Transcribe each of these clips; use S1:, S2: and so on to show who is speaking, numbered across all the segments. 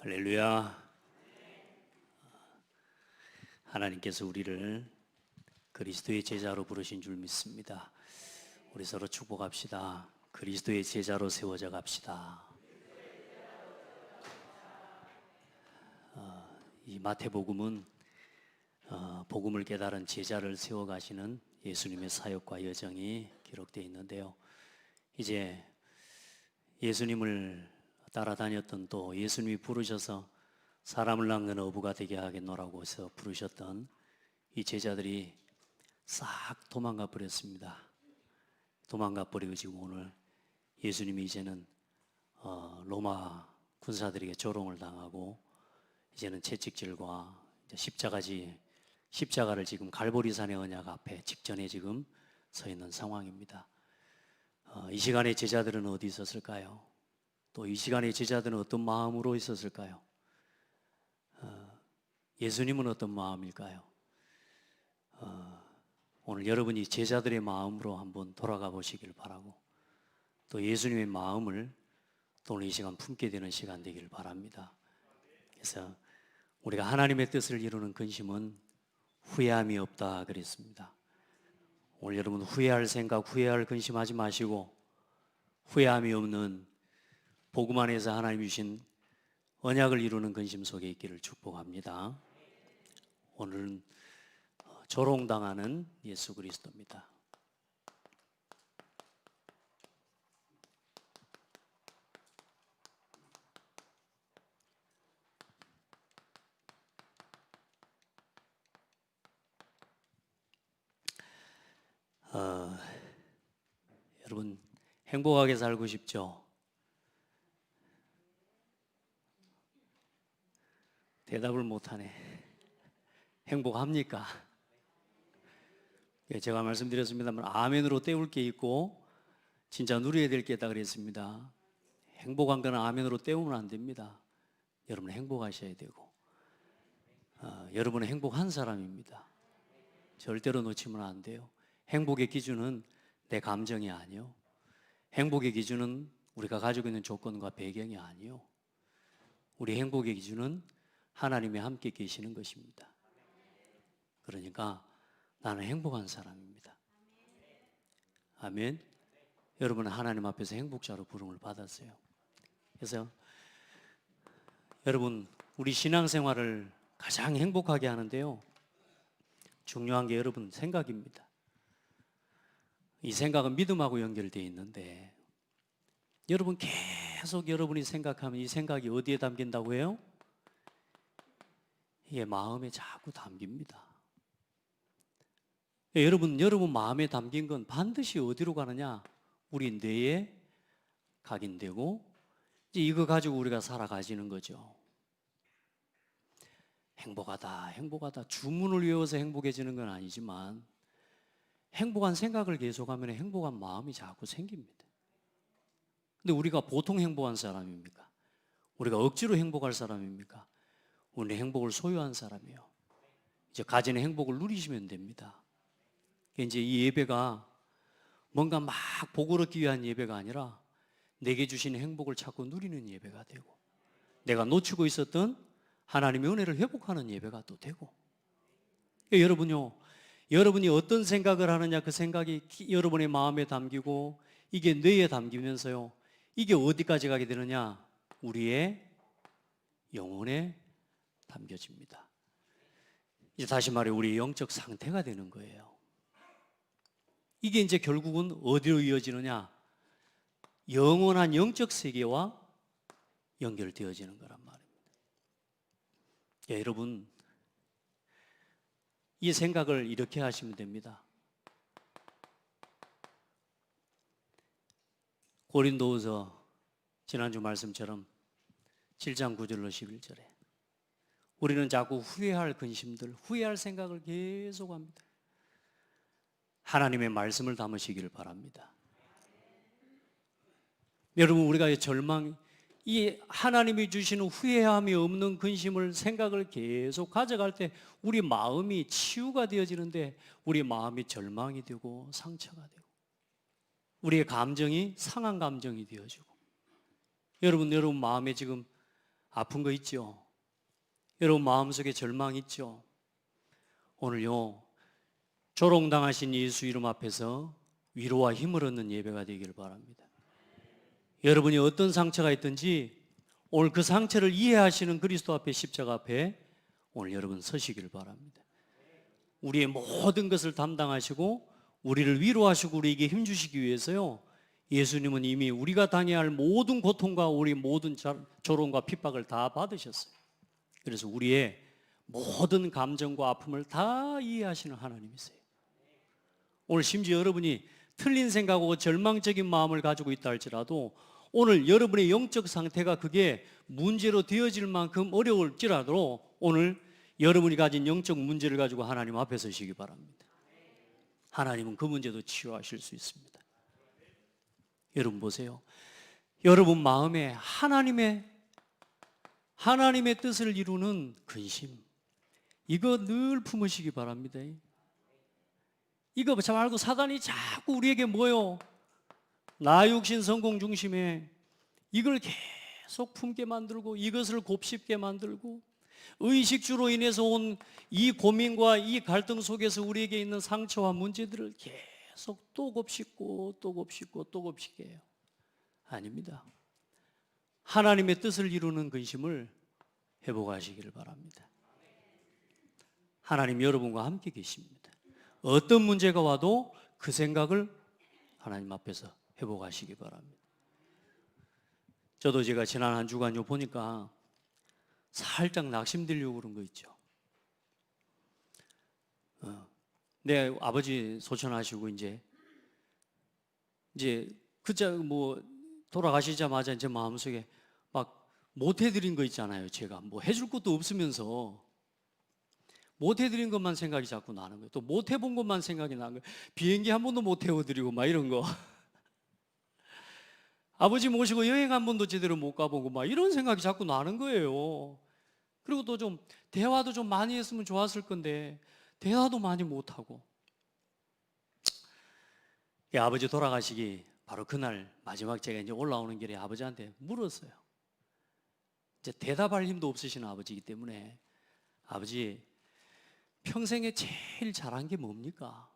S1: 할렐루야. 하나님께서 우리를 그리스도의 제자로 부르신 줄 믿습니다. 우리 서로 축복합시다. 그리스도의 제자로 세워져 갑시다. 이 마태복음은 복음을 깨달은 제자를 세워가시는 예수님의 사역과 여정이 기록되어 있는데요. 이제 예수님을 따라다녔던, 또 예수님이 부르셔서 사람을 낚는 어부가 되게 하겠노라고 해서 부르셨던 이 제자들이 싹 도망가 버렸습니다. 도망가 버리고 지금 오늘 예수님이 이제는 로마 군사들에게 조롱을 당하고 이제는 채찍질과 십자가를 지금 갈보리산의 언약 앞에 직전에 지금 서 있는 상황입니다. 이 시간에 제자들은 어디 있었을까요? 또 이 시간에 제자들은 어떤 마음으로 있었을까요? 예수님은 어떤 마음일까요? 오늘 여러분이 제자들의 마음으로 한번 돌아가 보시길 바라고, 또 예수님의 마음을 또 오늘 이 시간 품게 되는 시간 되길 바랍니다. 그래서 우리가 하나님의 뜻을 이루는 근심은 후회함이 없다 그랬습니다. 오늘 여러분 후회할 생각, 후회할 근심하지 마시고 후회함이 없는 복음 안에서 하나님이 주신 언약을 이루는 근심 속에 있기를 축복합니다. 오늘은 조롱당하는 예수 그리스도입니다. 여러분 행복하게 살고 싶죠? 대답을 못하네. 행복합니까? 제가 말씀드렸습니다만 아멘으로 때울 게 있고 진짜 누려야 될 게 있다 그랬습니다. 행복한 건 아멘으로 때우면 안 됩니다. 여러분 행복하셔야 되고 여러분은 행복한 사람입니다. 절대로 놓치면 안 돼요. 행복의 기준은 내 감정이 아니요, 행복의 기준은 우리가 가지고 있는 조건과 배경이 아니요, 우리 행복의 기준은 하나님이 함께 계시는 것입니다. 그러니까 나는 행복한 사람입니다. 아멘. 여러분은 하나님 앞에서 행복자로 부름을 받았어요. 그래서 여러분 우리 신앙생활을 가장 행복하게 하는데요, 중요한 게 여러분 생각입니다. 이 생각은 믿음하고 연결되어 있는데 여러분 계속 여러분이 생각하면 이 생각이 어디에 담긴다고 해요? 이게 마음에 자꾸 담깁니다. 여러분 마음에 담긴 건 반드시 어디로 가느냐? 우리 뇌에 각인되고 이제 이거 가지고 우리가 살아가지는 거죠. 행복하다 주문을 외워서 행복해지는 건 아니지만 행복한 생각을 계속하면 행복한 마음이 자꾸 생깁니다. 근데 우리가 보통 행복한 사람입니까? 우리가 억지로 행복할 사람입니까? 우리 행복을 소유한 사람이에요. 이제 가진의 행복을 누리시면 됩니다. 이제 이 예배가 뭔가 막 복을 얻기 위한 예배가 아니라 내게 주신 행복을 찾고 누리는 예배가 되고, 내가 놓치고 있었던 하나님의 은혜를 회복하는 예배가 또 되고. 여러분이 어떤 생각을 하느냐, 그 생각이 여러분의 마음에 담기고 이게 뇌에 담기면서요, 이게 어디까지 가게 되느냐? 우리의 영혼에 담겨집니다. 이제 다시 말해 우리의 영적 상태가 되는 거예요. 이게 이제 결국은 어디로 이어지느냐? 영원한 영적 세계와 연결되어지는 거란 말입니다. 여러분 이 생각을 이렇게 하시면 됩니다. 고린도후서 지난주 말씀처럼 7장 9절로 11절에 우리는 자꾸 후회할 근심들, 후회할 생각을 계속합니다. 하나님의 말씀을 담으시기를 바랍니다. 여러분 우리가 이 하나님이 주시는 후회함이 없는 근심을, 생각을 계속 가져갈 때 우리 마음이 치유가 되어지는데 우리 마음이 절망이 되고 상처가 되고 우리의 감정이 상한 감정이 되어지고, 여러분 마음에 지금 아픈 거 있죠? 여러분 마음속에 절망 있죠? 오늘요, 조롱당하신 예수 이름 앞에서 위로와 힘을 얻는 예배가 되기를 바랍니다. 여러분이 어떤 상처가 있든지 오늘 그 상처를 이해하시는 그리스도 앞에, 십자가 앞에 오늘 여러분 서시기를 바랍니다. 우리의 모든 것을 담당하시고 우리를 위로하시고 우리에게 힘주시기 위해서요, 예수님은 이미 우리가 당해야 할 모든 고통과 우리 모든 조롱과 핍박을 다 받으셨어요. 그래서 우리의 모든 감정과 아픔을 다 이해하시는 하나님이세요. 오늘 심지어 여러분이 틀린 생각하고 절망적인 마음을 가지고 있다 할지라도 오늘 여러분의 영적 상태가 그게 문제로 되어질 만큼 어려울지라도 오늘 여러분이 가진 영적 문제를 가지고 하나님 앞에 서시기 바랍니다. 하나님은 그 문제도 치유하실 수 있습니다. 여러분 보세요. 여러분 마음에 하나님의 뜻을 이루는 근심, 이거 늘 품으시기 바랍니다. 이거 말고 사단이 자꾸 우리에게 뭐요? 나 육신 성공 중심에 이걸 계속 품게 만들고 이것을 곱씹게 만들고 의식주로 인해서 온 이 고민과 이 갈등 속에서 우리에게 있는 상처와 문제들을 계속 또 곱씹고 또 곱씹고 또 곱씹게 해요. 아닙니다. 하나님의 뜻을 이루는 근심을 회복하시기를 바랍니다. 하나님 여러분과 함께 계십니다. 어떤 문제가 와도 그 생각을 하나님 앞에서 회복하시기 바랍니다. 저도 제가 지난 한 주간 보니까 살짝 낙심되려고 그런 거 있죠. 내 아버지 소천하시고 이제 돌아가시자마자 이제 마음속에 막 못 해드린 거 있잖아요. 제가 뭐 해줄 것도 없으면서 못 해드린 것만 생각이 자꾸 나는 거예요. 또 못 해본 것만 생각이 나는 거예요. 비행기 한 번도 못 태워드리고 막 이런 거. 아버지 모시고 여행 한 번도 제대로 못 가보고 막 이런 생각이 자꾸 나는 거예요. 그리고 또 좀 대화도 좀 많이 했으면 좋았을 건데 대화도 많이 못하고. 아버지 돌아가시기 바로 그날 마지막 제가 이제 올라오는 길에 아버지한테 물었어요. 이제 대답할 힘도 없으신 아버지이기 때문에 아버지 평생에 제일 잘한 게 뭡니까?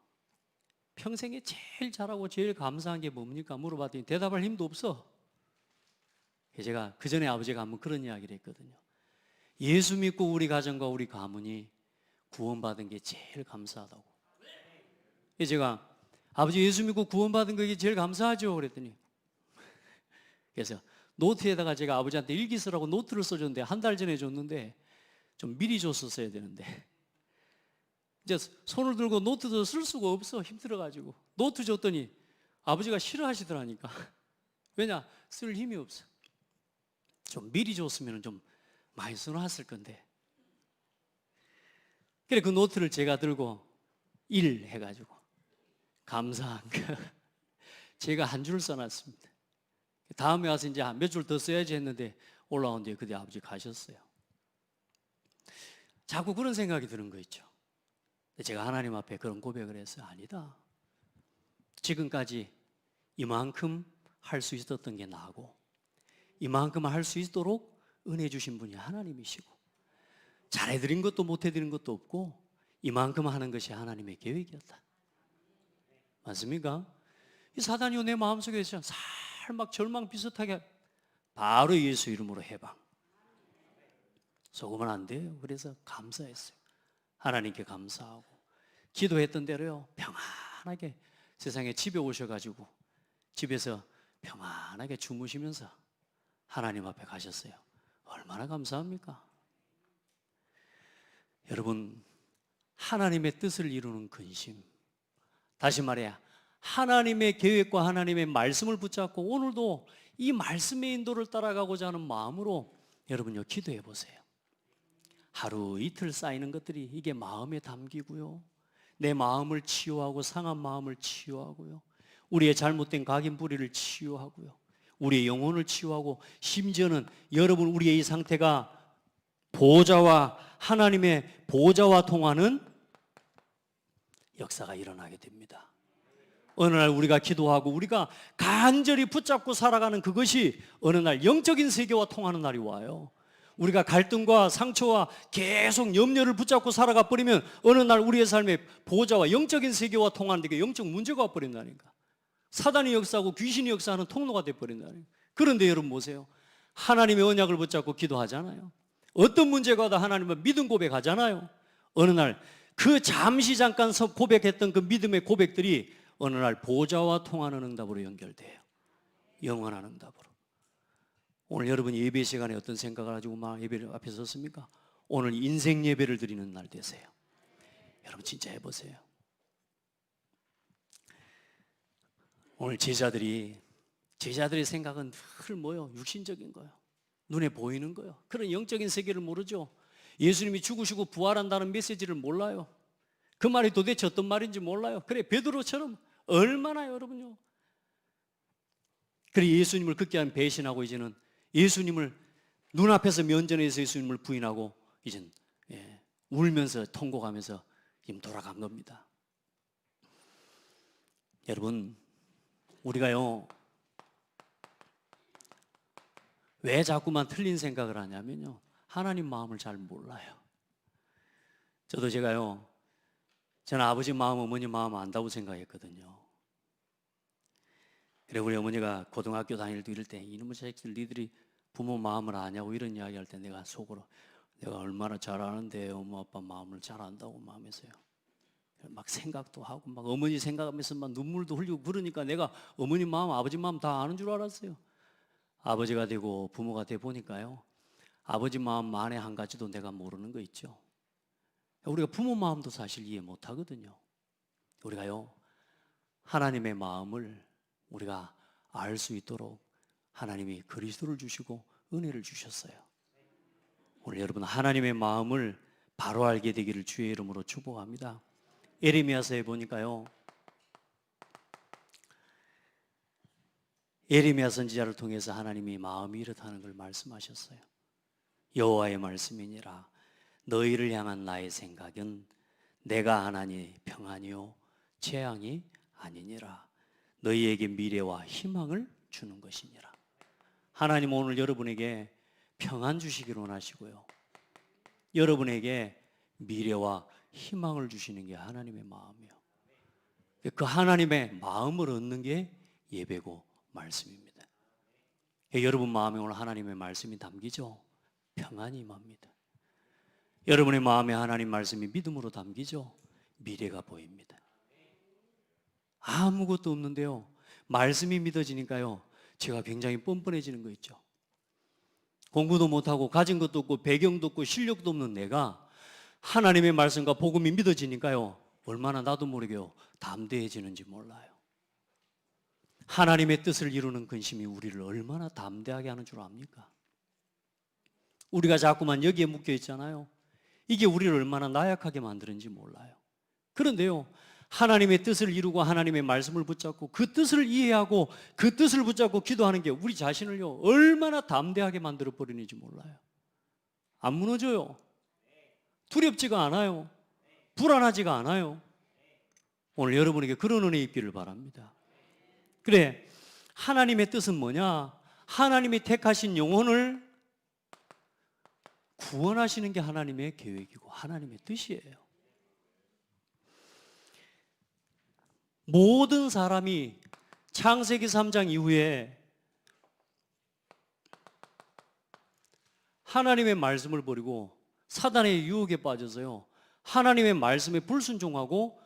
S1: 평생에 제일 잘하고 제일 감사한 게 뭡니까? 물어봤더니 대답할 힘도 없어. 제가 그 전에 아버지가 한번 그런 이야기를 했거든요. 예수 믿고 우리 가정과 우리 가문이 구원받은 게 제일 감사하다고. 제가 아버지 예수 믿고 구원받은 게 제일 감사하죠 그랬더니, 그래서 노트에다가 제가 아버지한테 일기 쓰라고 노트를 써줬는데 한 달 전에 줬는데 좀 미리 줬었어야 되는데 이제 손을 들고 노트도 쓸 수가 없어. 힘들어가지고 노트 줬더니 아버지가 싫어하시더라니까. 왜냐? 쓸 힘이 없어. 좀 미리 줬으면 좀 많이 써놨을 건데. 그래 그 노트를 제가 들고 1 해가지고 감사한 거 제가 한 줄 써놨습니다. 다음에 와서 이제 몇 줄 더 써야지 했는데 올라온 뒤에 그때 아버지 가셨어요. 자꾸 그런 생각이 드는 거 있죠. 제가 하나님 앞에 그런 고백을 했어요. 아니다. 지금까지 이만큼 할 수 있었던 게 나고 이만큼 할 수 있도록 은혜 주신 분이 하나님이시고 잘해드린 것도 못해드린 것도 없고 이만큼 하는 것이 하나님의 계획이었다. 맞습니까? 이 사단이 내 마음속에 살막 절망 비슷하게 바로 예수 이름으로 해방. 속으면 안 돼요. 그래서 감사했어요. 하나님께 감사하고 기도했던 대로요 평안하게 세상에 집에 오셔가지고 집에서 평안하게 주무시면서 하나님 앞에 가셨어요. 얼마나 감사합니까? 여러분 하나님의 뜻을 이루는 근심, 다시 말해야 하나님의 계획과 하나님의 말씀을 붙잡고 오늘도 이 말씀의 인도를 따라가고자 하는 마음으로 여러분요 기도해 보세요. 하루 이틀 쌓이는 것들이 이게 마음에 담기고요 내 마음을 치유하고 상한 마음을 치유하고요 우리의 잘못된 각인 불의를 치유하고요 우리의 영혼을 치유하고 심지어는 여러분 우리의 이 상태가 보호자와 하나님의 보호자와 통하는 역사가 일어나게 됩니다. 어느 날 우리가 기도하고 우리가 간절히 붙잡고 살아가는 그것이 어느 날 영적인 세계와 통하는 날이 와요. 우리가 갈등과 상처와 계속 염려를 붙잡고 살아가 버리면 어느 날 우리의 삶에 보호자와 영적인 세계와 통하는 데 영적 문제가 와버린다니까. 사단이 역사하고 귀신이 역사하는 통로가 돼버린다니까. 그런데 여러분 보세요. 하나님의 언약을 붙잡고 기도하잖아요. 어떤 문제가 와도 하나님을 믿음 고백하잖아요. 어느 날 그 잠시 잠깐 고백했던 그 믿음의 고백들이 어느 날 보호자와 통하는 응답으로 연결돼요. 영원한 응답으로. 오늘 여러분이 예배 시간에 어떤 생각을 가지고 막 예배 앞에 섰습니까? 오늘 인생 예배를 드리는 날 되세요. 여러분 진짜 해보세요. 오늘 제자들의 생각은 늘 뭐요? 육신적인 거예요. 눈에 보이는 거예요. 그런 영적인 세계를 모르죠. 예수님이 죽으시고 부활한다는 메시지를 몰라요. 그 말이 도대체 어떤 말인지 몰라요. 그래 베드로처럼 얼마나 여러분요. 그래 예수님을 극기한 배신하고 이제는 예수님을 눈앞에서 면전에서 예수님을 부인하고 이젠 울면서 통곡하면서 지금 돌아간 겁니다. 여러분 우리가요 왜 자꾸만 틀린 생각을 하냐면요 하나님 마음을 잘 몰라요. 저는 아버지 마음 어머니 마음 안다고 생각했거든요. 그래 우리 어머니가 고등학교 다닐 때 이럴 때 이놈의 자식들 니들이 부모 마음을 아냐고 이런 이야기 할 때 내가 속으로 내가 얼마나 잘 아는데 엄마 아빠 마음을 잘 안다고 마음에서요. 막 생각도 하고 막 어머니 생각하면서 막 눈물도 흘리고 그러니까 내가 어머니 마음 아버지 마음 다 아는 줄 알았어요. 아버지가 되고 부모가 돼 보니까요 아버지 마음 만에 한 가지도 내가 모르는 거 있죠. 우리가 부모 마음도 사실 이해 못 하거든요. 우리가요 하나님의 마음을 우리가 알 수 있도록 하나님이 그리스도를 주시고 은혜를 주셨어요. 오늘 여러분 하나님의 마음을 바로 알게 되기를 주의 이름으로 축복합니다. 예레미야서에 보니까요 예레미야 선지자를 통해서 하나님이 마음이 이렇다는 걸 말씀하셨어요. 여호와의 말씀이니라 너희를 향한 나의 생각은 내가 하나니 평안이요 재앙이 아니니라 너희에게 미래와 희망을 주는 것이니라. 하나님 오늘 여러분에게 평안 주시기를 원하시고요 여러분에게 미래와 희망을 주시는 게 하나님의 마음이에요. 그 하나님의 마음을 얻는 게 예배고 말씀입니다. 여러분 마음에 오늘 하나님의 말씀이 담기죠. 평안이 임합니다. 여러분의 마음에 하나님 말씀이 믿음으로 담기죠. 미래가 보입니다. 아무것도 없는데요 말씀이 믿어지니까요 제가 굉장히 뻔뻔해지는 거 있죠. 공부도 못하고 가진 것도 없고 배경도 없고 실력도 없는 내가 하나님의 말씀과 복음이 믿어지니까요 얼마나 나도 모르게요 담대해지는지 몰라요. 하나님의 뜻을 이루는 근심이 우리를 얼마나 담대하게 하는 줄 압니까? 우리가 자꾸만 여기에 묶여 있잖아요. 이게 우리를 얼마나 나약하게 만드는지 몰라요. 그런데요 하나님의 뜻을 이루고 하나님의 말씀을 붙잡고 그 뜻을 이해하고 그 뜻을 붙잡고 기도하는 게 우리 자신을요 얼마나 담대하게 만들어 버리는지 몰라요. 안 무너져요. 두렵지가 않아요. 불안하지가 않아요. 오늘 여러분에게 그런 은혜 있기를 바랍니다. 그래 하나님의 뜻은 뭐냐? 하나님이 택하신 영혼을 구원하시는 게 하나님의 계획이고 하나님의 뜻이에요. 모든 사람이 창세기 3장 이후에 하나님의 말씀을 버리고 사단의 유혹에 빠져서요 하나님의 말씀에 불순종하고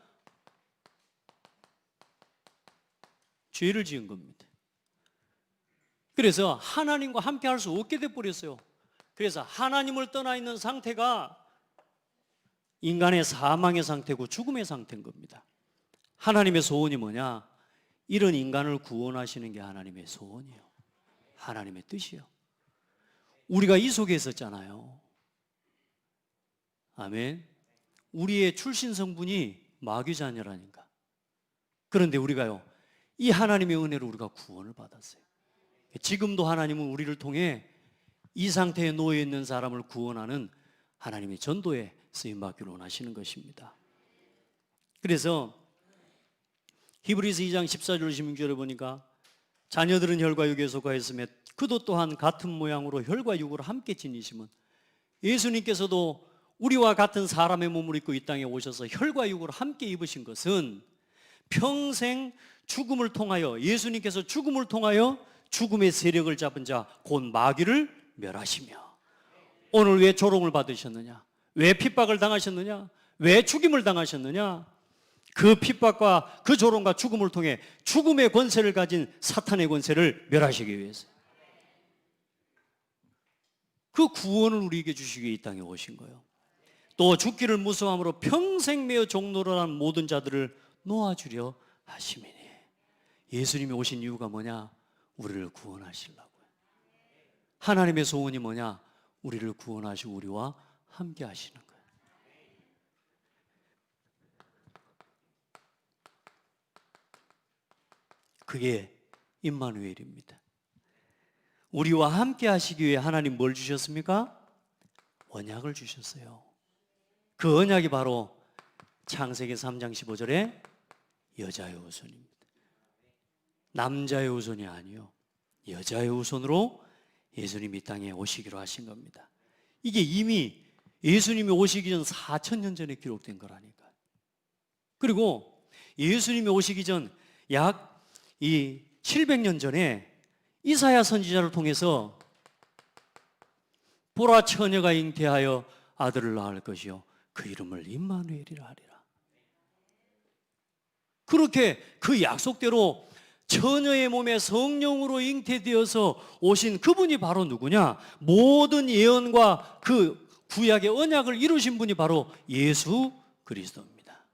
S1: 죄를 지은 겁니다. 그래서 하나님과 함께 할 수 없게 돼버렸어요. 그래서 하나님을 떠나 있는 상태가 인간의 사망의 상태고 죽음의 상태인 겁니다. 하나님의 소원이 뭐냐? 이런 인간을 구원하시는 게 하나님의 소원이에요. 하나님의 뜻이에요. 우리가 이 속에 있었잖아요. 아멘. 우리의 출신 성분이 마귀 자녀라니까. 그런데 우리가요 이 하나님의 은혜로 우리가 구원을 받았어요. 지금도 하나님은 우리를 통해 이 상태에 놓여 있는 사람을 구원하는 하나님의 전도에 쓰임받기를 원하시는 것입니다. 그래서 히브리서 2장 14절 16절에 보니까 자녀들은 혈과 육에 속하였으며 그도 또한 같은 모양으로 혈과 육으로 함께 지니심은 예수님께서도 우리와 같은 사람의 몸을 입고 이 땅에 오셔서 혈과 육을 함께 입으신 것은 평생 죽음을 통하여, 예수님께서 죽음을 통하여 죽음의 세력을 잡은 자 곧 마귀를 멸하시며, 오늘 왜 조롱을 받으셨느냐? 왜 핍박을 당하셨느냐? 왜 죽임을 당하셨느냐? 그 핍박과 그 조롱과 죽음을 통해 죽음의 권세를 가진 사탄의 권세를 멸하시기 위해서, 그 구원을 우리에게 주시기 위해 이 땅에 오신 거예요. 또 죽기를 무서워함으로 평생 매어 종노릇한 모든 자들을 놓아주려 하심이니. 예수님이 오신 이유가 뭐냐? 우리를 구원하시려고요. 하나님의 소원이 뭐냐? 우리를 구원하시고 우리와 함께 하시는 거예요. 그게 임마누엘입니다. 우리와 함께 하시기 위해 하나님 뭘 주셨습니까? 언약을 주셨어요. 그 언약이 바로 창세기 3장 15절에 여자의 후손입니다. 남자의 후손이 아니요, 여자의 후손으로 예수님이 이 땅에 오시기로 하신 겁니다. 이게 이미 예수님이 오시기 전 4,000년 전에 기록된 거라니까요. 그리고 예수님이 오시기 전 약 700년 전에 이사야 선지자를 통해서 보라, 처녀가 잉태하여 아들을 낳을 것이요 그 이름을 임마누엘이라 하리라. 그렇게 그 약속대로 처녀의 몸에 성령으로 잉태되어서 오신 그분이 바로 누구냐? 모든 예언과 그 구약의 언약을 이루신 분이 바로 예수 그리스도입니다.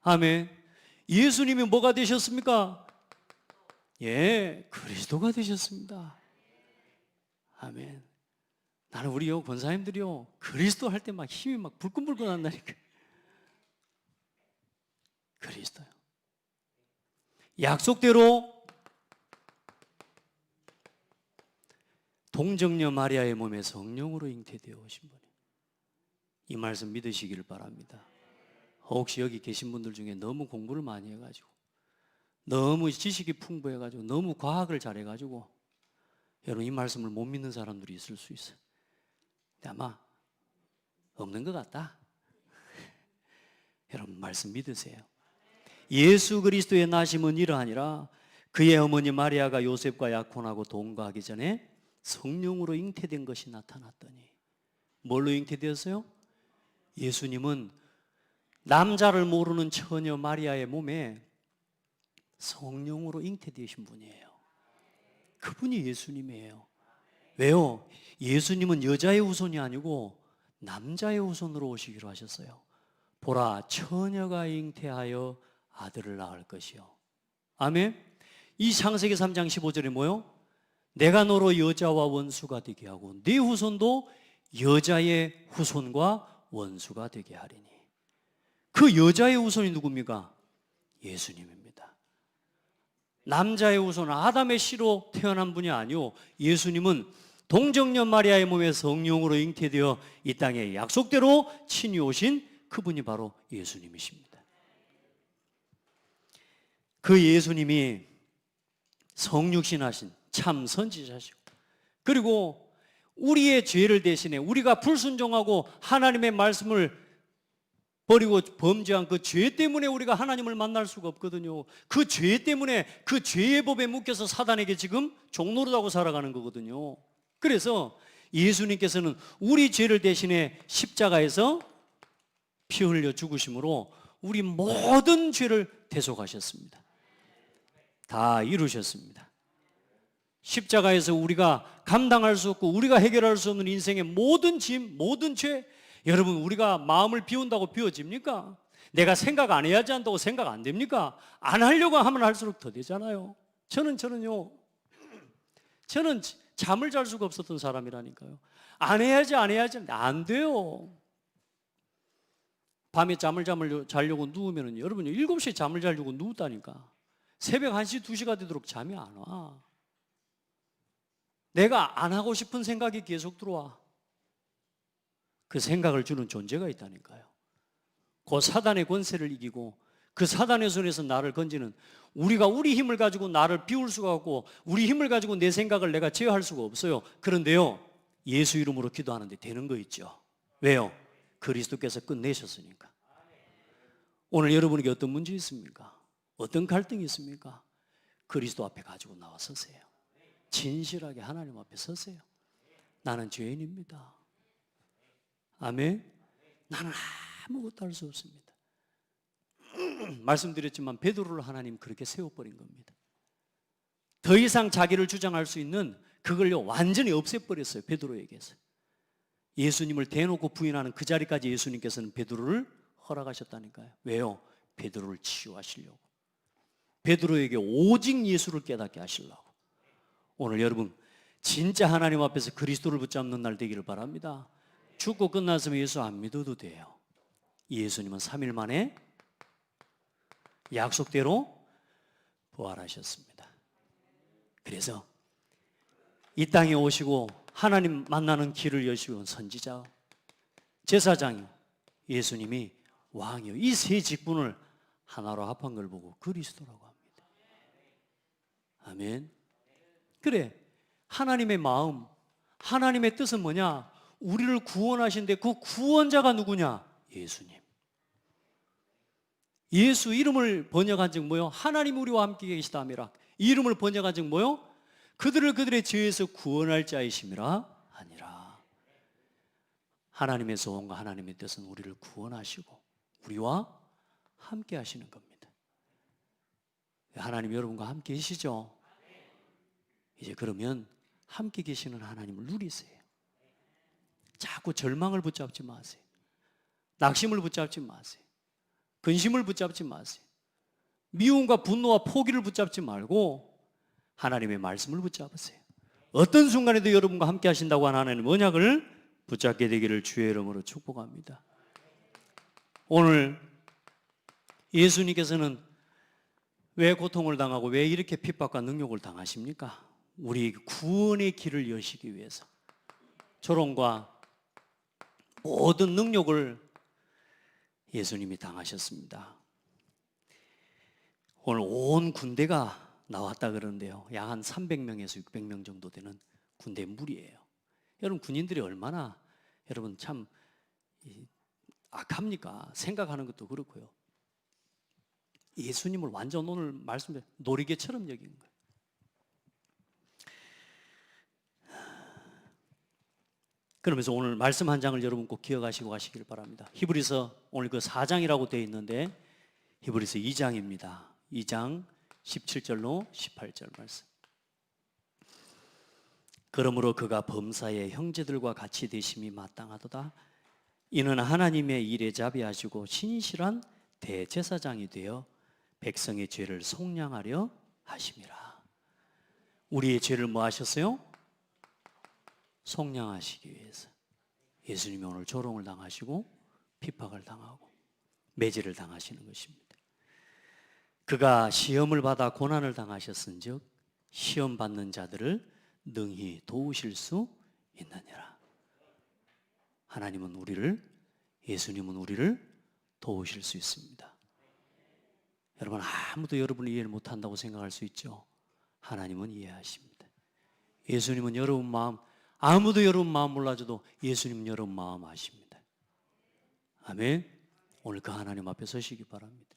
S1: 아멘. 예수님이 뭐가 되셨습니까? 예, 그리스도가 되셨습니다. 아멘. 나는 우리요 권사님들이요 그리스도 할 때 막 힘이 막 불끈불끈 한다니까. 그리스도요. 약속대로 동정녀 마리아의 몸에 성령으로 잉태되어 오신 분이, 이 말씀 믿으시기를 바랍니다. 혹시 여기 계신 분들 중에 너무 공부를 많이 해가지고, 너무 지식이 풍부해가지고, 너무 과학을 잘해가지고 여러분 이 말씀을 못 믿는 사람들이 있을 수 있어요. 근데 아마 없는 것 같다. 여러분 말씀 믿으세요. 예수 그리스도의 나심은 이러하니라. 그의 어머니 마리아가 요셉과 약혼하고 동거하기 전에 성령으로 잉태된 것이 나타났더니. 뭘로 잉태되었어요? 예수님은 남자를 모르는 처녀 마리아의 몸에 성령으로 잉태되신 분이에요. 그분이 예수님이에요. 왜요? 예수님은 여자의 후손이 아니고 남자의 후손으로 오시기로 하셨어요. 보라, 처녀가 잉태하여 아들을 낳을 것이요. 아멘. 이 창세기 3장 15절에 뭐요? 내가 너로 여자와 원수가 되게 하고 네 후손도 여자의 후손과 원수가 되게 하리니. 그 여자의 후손이 누굽니까? 예수님입니다. 남자의 후손 아담의 씨로 태어난 분이 아니요, 예수님은 동정녀 마리아의 몸에 성령으로 잉태되어 이 땅에 약속대로 친히 오신 그분이 바로 예수님이십니다. 그 예수님이 성육신하신 참 선지자시고, 그리고 우리의 죄를 대신해 우리가 불순종하고 하나님의 말씀을 버리고 범죄한 그 죄 때문에 우리가 하나님을 만날 수가 없거든요. 그 죄 때문에 그 죄의 법에 묶여서 사단에게 지금 종노릇하고 살아가는 거거든요. 그래서 예수님께서는 우리 죄를 대신해 십자가에서 피 흘려 죽으심으로 우리 모든 죄를 대속하셨습니다. 다 이루셨습니다. 십자가에서 우리가 감당할 수 없고 우리가 해결할 수 없는 인생의 모든 짐, 모든 죄, 여러분 우리가 마음을 비운다고 비워집니까? 내가 생각 안 해야지 한다고 생각 안 됩니까? 안 하려고 하면 할수록 더 되잖아요. 저는 잠을 잘 수가 없었던 사람이라니까요. 안 해야지 안 돼요. 밤에 잠을 자려고 누우면 여러분 7시에 잠을 자려고 누웠다니까 새벽 1시, 2시가 되도록 잠이 안 와. 내가 안 하고 싶은 생각이 계속 들어와. 그 생각을 주는 존재가 있다니까요. 그 사단의 권세를 이기고 그 사단의 손에서 나를 건지는, 우리가 우리 힘을 가지고 나를 비울 수가 없고 우리 힘을 가지고 내 생각을 내가 제어할 수가 없어요. 그런데요, 예수 이름으로 기도하는데 되는 거 있죠. 왜요? 그리스도께서 끝내셨으니까. 오늘 여러분에게 어떤 문제 있습니까? 어떤 갈등이 있습니까? 그리스도 앞에 가지고 나와 서세요. 진실하게 하나님 앞에 서세요. 나는 죄인입니다. 아멘. 나는 아무것도 할 수 없습니다. 말씀드렸지만 베드로를 하나님 그렇게 세워버린 겁니다. 더 이상 자기를 주장할 수 있는 그걸요 완전히 없애버렸어요. 베드로에게서. 예수님을 대놓고 부인하는 그 자리까지 예수님께서는 베드로를 허락하셨다니까요. 왜요? 베드로를 치유하시려고. 베드로에게 오직 예수를 깨닫게 하시려고. 오늘 여러분 진짜 하나님 앞에서 그리스도를 붙잡는 날 되기를 바랍니다. 죽고 끝났으면 예수 안 믿어도 돼요. 예수님은 3일 만에 약속대로 부활하셨습니다. 그래서 이 땅에 오시고 하나님 만나는 길을 여시고 선지자, 제사장이요, 예수님이 왕이요, 이 세 직분을 하나로 합한 걸 보고 그리스도라고 합니다. 아멘. 그래, 하나님의 마음, 하나님의 뜻은 뭐냐? 우리를 구원하신데 그 구원자가 누구냐? 예수님. 예수 이름을 번역한 즉 뭐요? 하나님 우리와 함께 계시다미라. 이름을 번역한 즉 뭐요? 그들을 그들의 죄에서 구원할 자이심이라 아니라. 하나님의 소원과 하나님의 뜻은 우리를 구원하시고 우리와 함께 하시는 겁니다. 하나님 여러분과 함께 계시죠? 이제 그러면 함께 계시는 하나님을 누리세요. 자꾸 절망을 붙잡지 마세요. 낙심을 붙잡지 마세요. 근심을 붙잡지 마세요. 미움과 분노와 포기를 붙잡지 말고 하나님의 말씀을 붙잡으세요. 어떤 순간에도 여러분과 함께 하신다고 하는 하나님의 언약을 붙잡게 되기를 주의 이름으로 축복합니다. 오늘 예수님께서는 왜 고통을 당하고 왜 이렇게 핍박과 능욕을 당하십니까? 우리 구원의 길을 여시기 위해서 조롱과 모든 능욕을 예수님이 당하셨습니다. 오늘 온 군대가 나왔다 그러는데요, 약 한 300명에서 600명 정도 되는 군대 무리예요. 여러분 군인들이 얼마나 여러분 참 악합니까? 생각하는 것도 그렇고요. 예수님을 완전 오늘 말씀에 놀이개처럼 여긴 거예요. 그러면서 오늘 말씀 한 장을 여러분 꼭 기억하시고 가시길 바랍니다. 히브리서 오늘 그 4장이라고 되어 있는데 히브리서 2장입니다. 2장 17절로 18절 말씀. 그러므로 그가 범사의 형제들과 같이 되심이 마땅하도다. 이는 하나님의 일에 자비하시고 신실한 대제사장이 되어 백성의 죄를 속량하려 하심이라. 우리의 죄를 뭐 하셨어요? 속량하시기 위해서. 예수님이 오늘 조롱을 당하시고 핍박을 당하고 매질을 당하시는 것입니다. 그가 시험을 받아 고난을 당하셨은즉 시험 받는 자들을 능히 도우실 수 있느니라. 하나님은 우리를, 예수님은 우리를 도우실 수 있습니다. 여러분 아무도 여러분을 이해를 못한다고 생각할 수 있죠. 하나님은 이해하십니다. 예수님은 여러분 마음, 아무도 여러분 마음 몰라줘도 예수님은 여러분 마음 아십니다. 아멘. 오늘 그 하나님 앞에 서시기 바랍니다.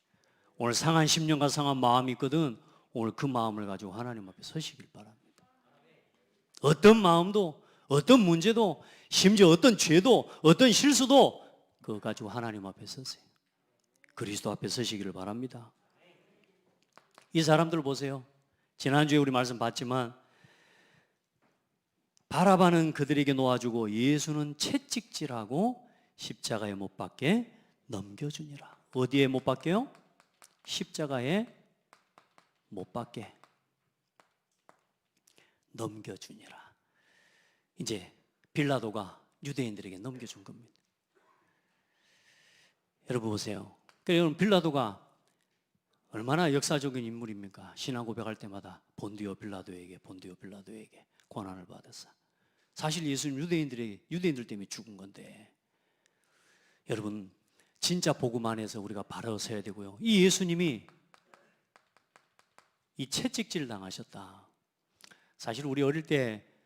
S1: 오늘 상한 10년과 상한 마음이 있거든 오늘 그 마음을 가지고 하나님 앞에 서시길 바랍니다. 어떤 마음도 어떤 문제도 심지어 어떤 죄도 어떤 실수도 그거 가지고 하나님 앞에 서세요. 그리스도 앞에 서시기를 바랍니다. 이 사람들 보세요. 지난주에 우리 말씀 봤지만 바라바는 그들에게 놓아주고 예수는 채찍질하고 십자가에 못 박게 넘겨주니라. 어디에 못 박게요? 십자가에 못 박게 넘겨주니라. 이제 빌라도가 유대인들에게 넘겨준 겁니다. 여러분 보세요. 여러분 빌라도가 얼마나 역사적인 인물입니까? 신앙 고백할 때마다 본디오 빌라도에게 고난을 받았어. 사실 예수님 유대인들 때문에 죽은 건데 여러분 진짜 복음 안에서 우리가 바로 서야 되고요. 이 예수님이 이 채찍질 당하셨다. 사실 우리 어릴 때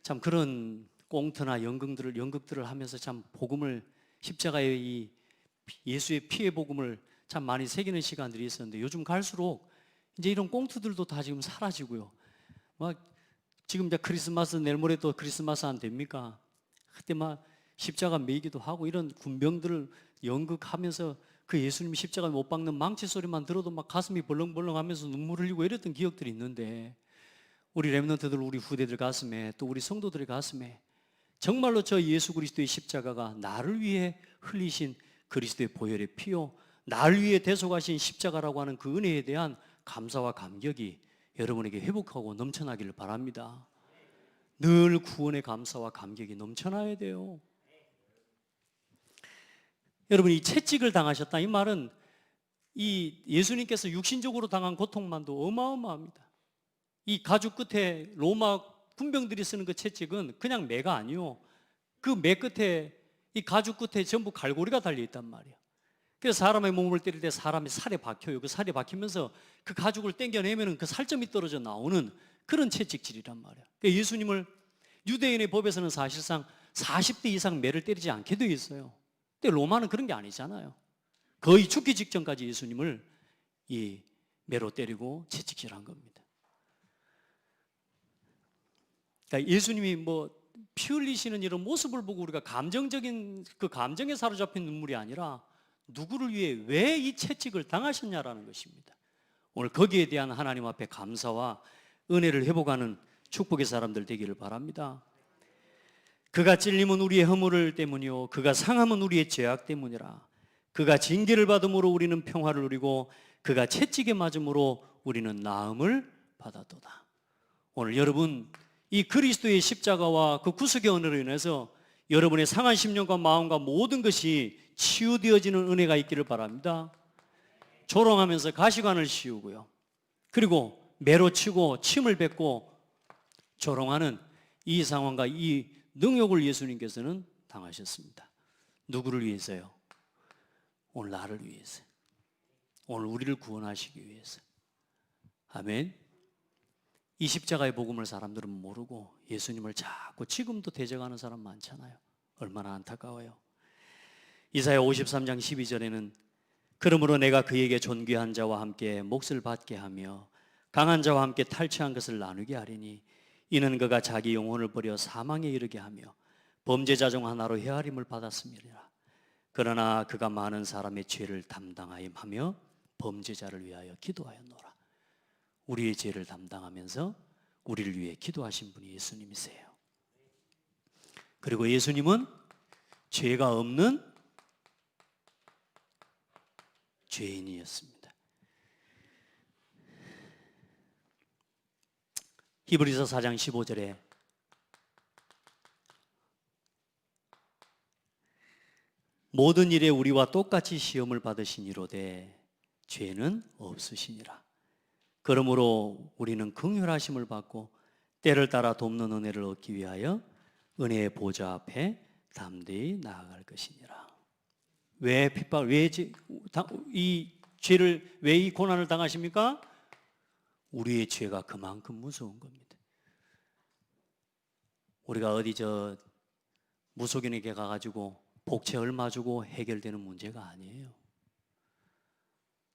S1: 참 그런 꽁트나 연극들을 하면서 참 복음을, 십자가의 이 예수의 피의 복음을 참 많이 새기는 시간들이 있었는데, 요즘 갈수록 이제 이런 꽁트들도 다 지금 사라지고요. 막 지금 이제 크리스마스, 내일 모레 또 크리스마스 안 됩니까? 그때 막 십자가 매기도 하고 이런 군병들을 연극하면서 그 예수님이 십자가 못 박는 망치 소리만 들어도 막 가슴이 벌렁벌렁 하면서 눈물 흘리고 이랬던 기억들이 있는데, 우리 렘넌트들, 우리 후대들 가슴에, 또 우리 성도들의 가슴에 정말로 저 예수 그리스도의 십자가가 나를 위해 흘리신 그리스도의 보혈의 피요, 나를 위해 대속하신 십자가라고 하는 그 은혜에 대한 감사와 감격이 여러분에게 회복하고 넘쳐나기를 바랍니다. 늘 구원의 감사와 감격이 넘쳐나야 돼요. 여러분, 이 채찍을 당하셨다, 이 말은 이 예수님께서 육신적으로 당한 고통만도 어마어마합니다. 이 가죽 끝에 로마 군병들이 쓰는 그 채찍은 그냥 매가 아니요, 그 매 끝에, 이 가죽 끝에 전부 갈고리가 달려 있단 말이에요. 그래서 사람의 몸을 때릴 때 사람의 살에 박혀요. 그 살에 박히면서 그 가죽을 당겨내면 그 살점이 떨어져 나오는 그런 채찍질이란 말이에요. 그러니까 예수님을 유대인의 법에서는 사실상 40대 이상 매를 때리지 않게 되어 있어요. 근데 로마는 그런 게 아니잖아요. 거의 죽기 직전까지 예수님을 이 매로 때리고 채찍질한 겁니다. 그러니까 예수님이 뭐 피 흘리시는 이런 모습을 보고 우리가 감정적인 그 감정에 사로잡힌 눈물이 아니라, 누구를 위해 왜 이 채찍을 당하셨냐라는 것입니다. 오늘 거기에 대한 하나님 앞에 감사와 은혜를 회복하는 축복의 사람들 되기를 바랍니다. 그가 찔림은 우리의 허물 때문이요, 그가 상함은 우리의 죄악 때문이라. 그가 징계를 받음으로 우리는 평화를 누리고 그가 채찍에 맞음으로 우리는 나음을 받았도다. 오늘 여러분, 이 그리스도의 십자가와 그 구속의 은혜로 인해서 여러분의 상한 심령과 마음과 모든 것이 치유되어지는 은혜가 있기를 바랍니다. 조롱하면서 가시관을 씌우고요, 그리고 매로 치고 침을 뱉고 조롱하는 이 상황과 이 능욕을 예수님께서는 당하셨습니다. 누구를 위해서요? 오늘 나를 위해서, 오늘 우리를 구원하시기 위해서. 아멘. 이 십자가의 복음을 사람들은 모르고 예수님을 자꾸 지금도 대적하는 사람 많잖아요. 얼마나 안타까워요. 이사야 53장 12절에는 그러므로 내가 그에게 존귀한 자와 함께 몫을 받게 하며 강한 자와 함께 탈취한 것을 나누게 하리니 이는 그가 자기 영혼을 버려 사망에 이르게 하며 범죄자 중 하나로 헤아림을 받았음이라. 그러나 그가 많은 사람의 죄를 담당하여 범죄자를 위하여 기도하였노라. 우리의 죄를 담당하면서 우리를 위해 기도하신 분이 예수님이세요. 그리고 예수님은 죄가 없는 죄인이었습니다. 히브리서 4장 15절에 모든 일에 우리와 똑같이 시험을 받으시니로되 죄는 없으시니라. 그러므로 우리는 긍휼하심을 받고 때를 따라 돕는 은혜를 얻기 위하여 은혜의 보좌 앞에 담대히 나아갈 것이니라. 왜 핍박, 이 죄를, 왜 이 고난을 당하십니까? 우리의 죄가 그만큼 무서운 겁니다. 우리가 어디 무속인에게 가가지고 복채 얼마 주고 해결되는 문제가 아니에요.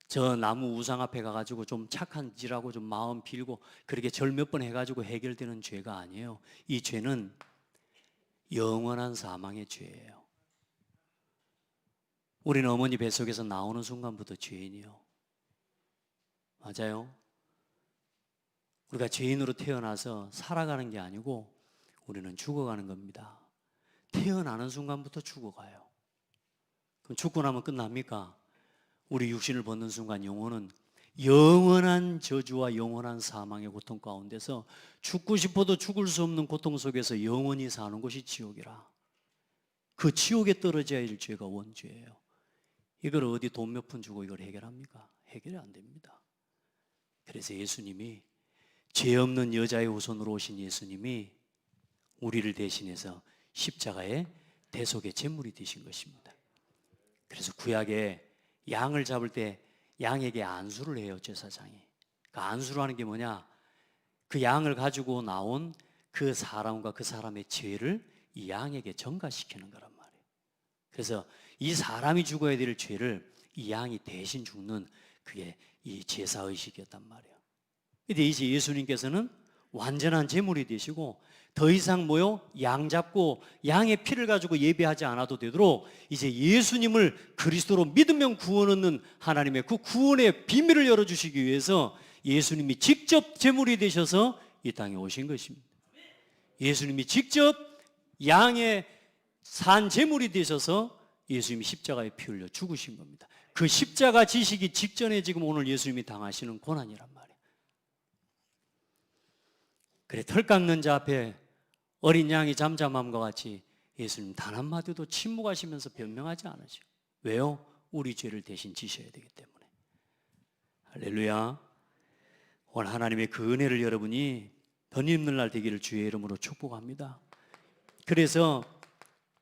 S1: 저 나무 우상 앞에 가가지고 좀 착한 짓하고 좀 마음 빌고 그렇게 절 몇 번 해가지고 해결되는 죄가 아니에요. 이 죄는 영원한 사망의 죄예요. 우리는 어머니 뱃속에서 나오는 순간부터 죄인이요. 맞아요. 우리가 죄인으로 태어나서 살아가는 게 아니고 우리는 죽어가는 겁니다. 태어나는 순간부터 죽어가요. 그럼 죽고 나면 끝납니까? 우리 육신을 벗는 순간 영혼은 영원한 저주와 영원한 사망의 고통 가운데서 죽고 싶어도 죽을 수 없는 고통 속에서 영원히 사는 곳이 지옥이라. 그 지옥에 떨어져야 할 죄가 원죄예요. 이걸 어디 돈 몇 푼 주고 이걸 해결합니까? 해결이 안 됩니다. 그래서 예수님이, 죄 없는 여자의 후손으로 오신 예수님이 우리를 대신해서 십자가의 대속의 제물이 되신 것입니다. 그래서 구약에 양을 잡을 때 양에게 안수를 해요, 제사장이. 그 안수를 하는 게 뭐냐? 그 양을 가지고 나온 그 사람과 그 사람의 죄를 이 양에게 전가시키는 거란 말이에요. 그래서 이 사람이 죽어야 될 죄를 이 양이 대신 죽는 그게 이 제사의식이었단 말이에요. 근데 이제 예수님께서는 완전한 제물이 되시고 더 이상 뭐요? 양 잡고 양의 피를 가지고 예배하지 않아도 되도록 이제 예수님을 그리스도로 믿으면 구원 얻는 하나님의 그 구원의 비밀을 열어주시기 위해서 예수님이 직접 제물이 되셔서 이 땅에 오신 것입니다. 예수님이 직접 양의 산 제물이 되셔서 예수님이 십자가에 피 흘려 죽으신 겁니다. 그 십자가 지시기 직전에 지금 오늘 예수님이 당하시는 고난이란 말이에요. 그래, 털 깎는 자 앞에 어린 양이 잠잠함과 같이 예수님 단 한마디도 침묵하시면서 변명하지 않으죠. 왜요? 우리 죄를 대신 지셔야 되기 때문에. 할렐루야. 오늘 하나님의 그 은혜를 여러분이 덧입는 날 되기를 주의 이름으로 축복합니다. 그래서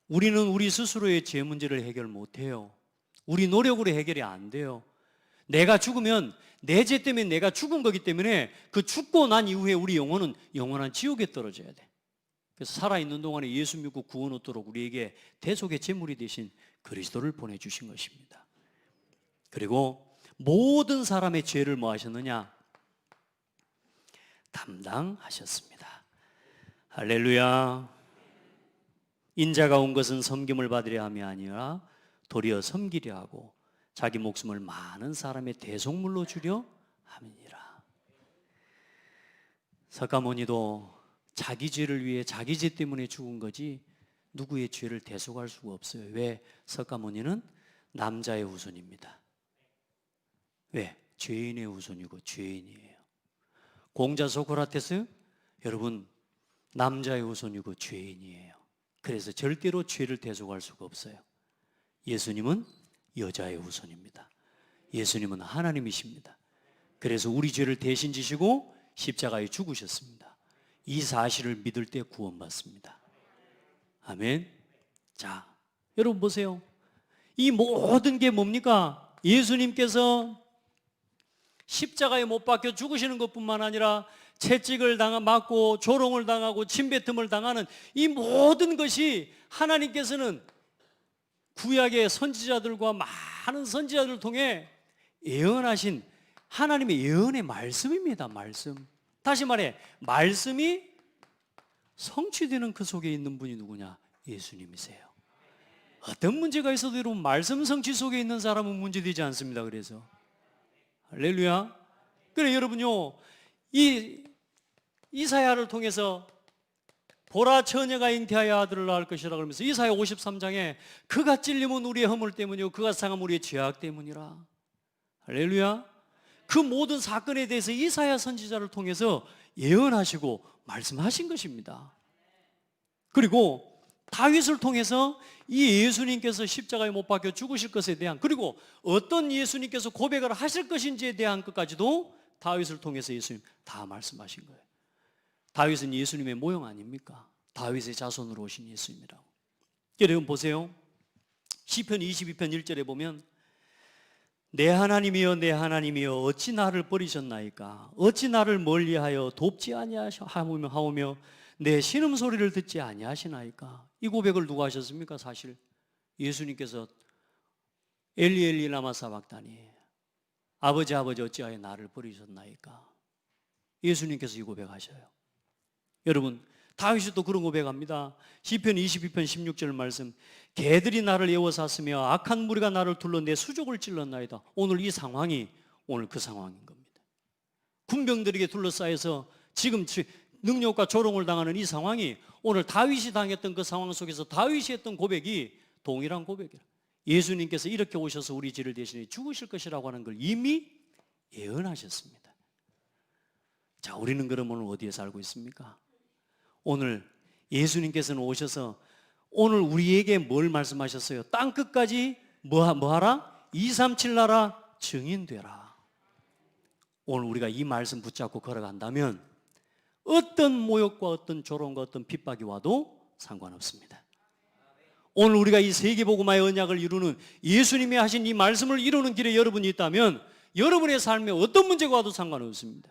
S1: 우리는 우리 스스로의 죄 문제를 해결 못해요. 우리 노력으로 해결이 안 돼요. 내가 죽으면 내 죄 때문에 내가 죽은 거기 때문에 그 죽고 난 이후에 우리 영혼은 영원한 지옥에 떨어져야 돼. 그래서 살아있는 동안에 예수 믿고 구원 얻도록 우리에게 대속의 제물이 되신 그리스도를 보내주신 것입니다. 그리고 모든 사람의 죄를 뭐 하셨느냐? 담당하셨습니다. 할렐루야. 인자가 온 것은 섬김을 받으려 함이 아니라 도리어 섬기려 하고 자기 목숨을 많은 사람의 대속물로 주려 함이니라. 석가모니도 자기 죄를 위해 자기 죄 때문에 죽은 거지 누구의 죄를 대속할 수가 없어요. 왜? 석가모니는 남자의 후손입니다. 왜? 죄인의 후손이고 죄인이에요. 공자 소크라테스, 여러분 남자의 후손이고 죄인이에요. 그래서 절대로 죄를 대속할 수가 없어요. 예수님은 여자의 후손입니다. 예수님은 하나님이십니다. 그래서 우리 죄를 대신 지시고 십자가에 죽으셨습니다. 이 사실을 믿을 때 구원받습니다. 아멘. 자, 여러분 보세요. 이 모든 게 뭡니까? 예수님께서 십자가에 못 박혀 죽으시는 것뿐만 아니라 채찍을 맞고 조롱을 당하고 침뱉음을 당하는 이 모든 것이 하나님께서는 구약의 선지자들과 많은 선지자들을 통해 예언하신 하나님의 예언의 말씀입니다. 말씀. 다시 말해, 말씀이 성취되는 그 속에 있는 분이 누구냐? 예수님이세요. 어떤 문제가 있어도 여러분 말씀 성취 속에 있는 사람은 문제되지 않습니다. 그래서 할렐루야. 그래 여러분요, 이 이사야를 통해서 보라 처녀가 잉태하여 아들을 낳을 것이라 그러면서 이사야 53장에 그가 찔림은 우리의 허물 때문이요 그가 상함은 우리의 죄악 때문이라. 할렐루야. 그 모든 사건에 대해서 이사야 선지자를 통해서 예언하시고 말씀하신 것입니다. 그리고 다윗을 통해서 이 예수님께서 십자가에 못 박혀 죽으실 것에 대한, 그리고 어떤 예수님께서 고백을 하실 것인지에 대한 것까지도 다윗을 통해서 예수님 다 말씀하신 거예요. 다윗은 예수님의 모형 아닙니까? 다윗의 자손으로 오신 예수님이라고. 여러분 보세요. 시편 22편 1절에 보면 내 하나님이여 내 하나님이여 어찌 나를 버리셨나이까? 어찌 나를 멀리하여 돕지 아니하오며 내 신음소리를 듣지 아니하시나이까? 이 고백을 누가 하셨습니까? 사실 예수님께서 엘리 엘리 라마 사박다니, 아버지 어찌하여 나를 버리셨나이까? 예수님께서 이 고백하셔요. 여러분 다윗이 또 그런 고백합니다. 시편 22편 16절 말씀, 개들이 나를 에워쌌으며 악한 무리가 나를 둘러 내 수족을 찔렀나이다. 오늘 이 상황이 오늘 그 상황인 겁니다. 군병들에게 둘러싸여서 지금 능력과 조롱을 당하는 이 상황이 오늘 다윗이 당했던 그 상황 속에서 다윗이 했던 고백이 동일한 고백이라. 예수님께서 이렇게 오셔서 우리 죄를 대신해 죽으실 것이라고 하는 걸 이미 예언하셨습니다. 자, 우리는 그러면 어디에 살고 있습니까? 오늘 예수님께서는 오셔서 오늘 우리에게 뭘 말씀하셨어요? 땅 끝까지 뭐하라? 237 나라 증인되라. 오늘 우리가 이 말씀 붙잡고 걸어간다면 어떤 모욕과 어떤 조롱과 어떤 핍박이 와도 상관없습니다. 오늘 우리가 이 세계복음화의 언약을 이루는 예수님이 하신 이 말씀을 이루는 길에 여러분이 있다면 여러분의 삶에 어떤 문제가 와도 상관없습니다.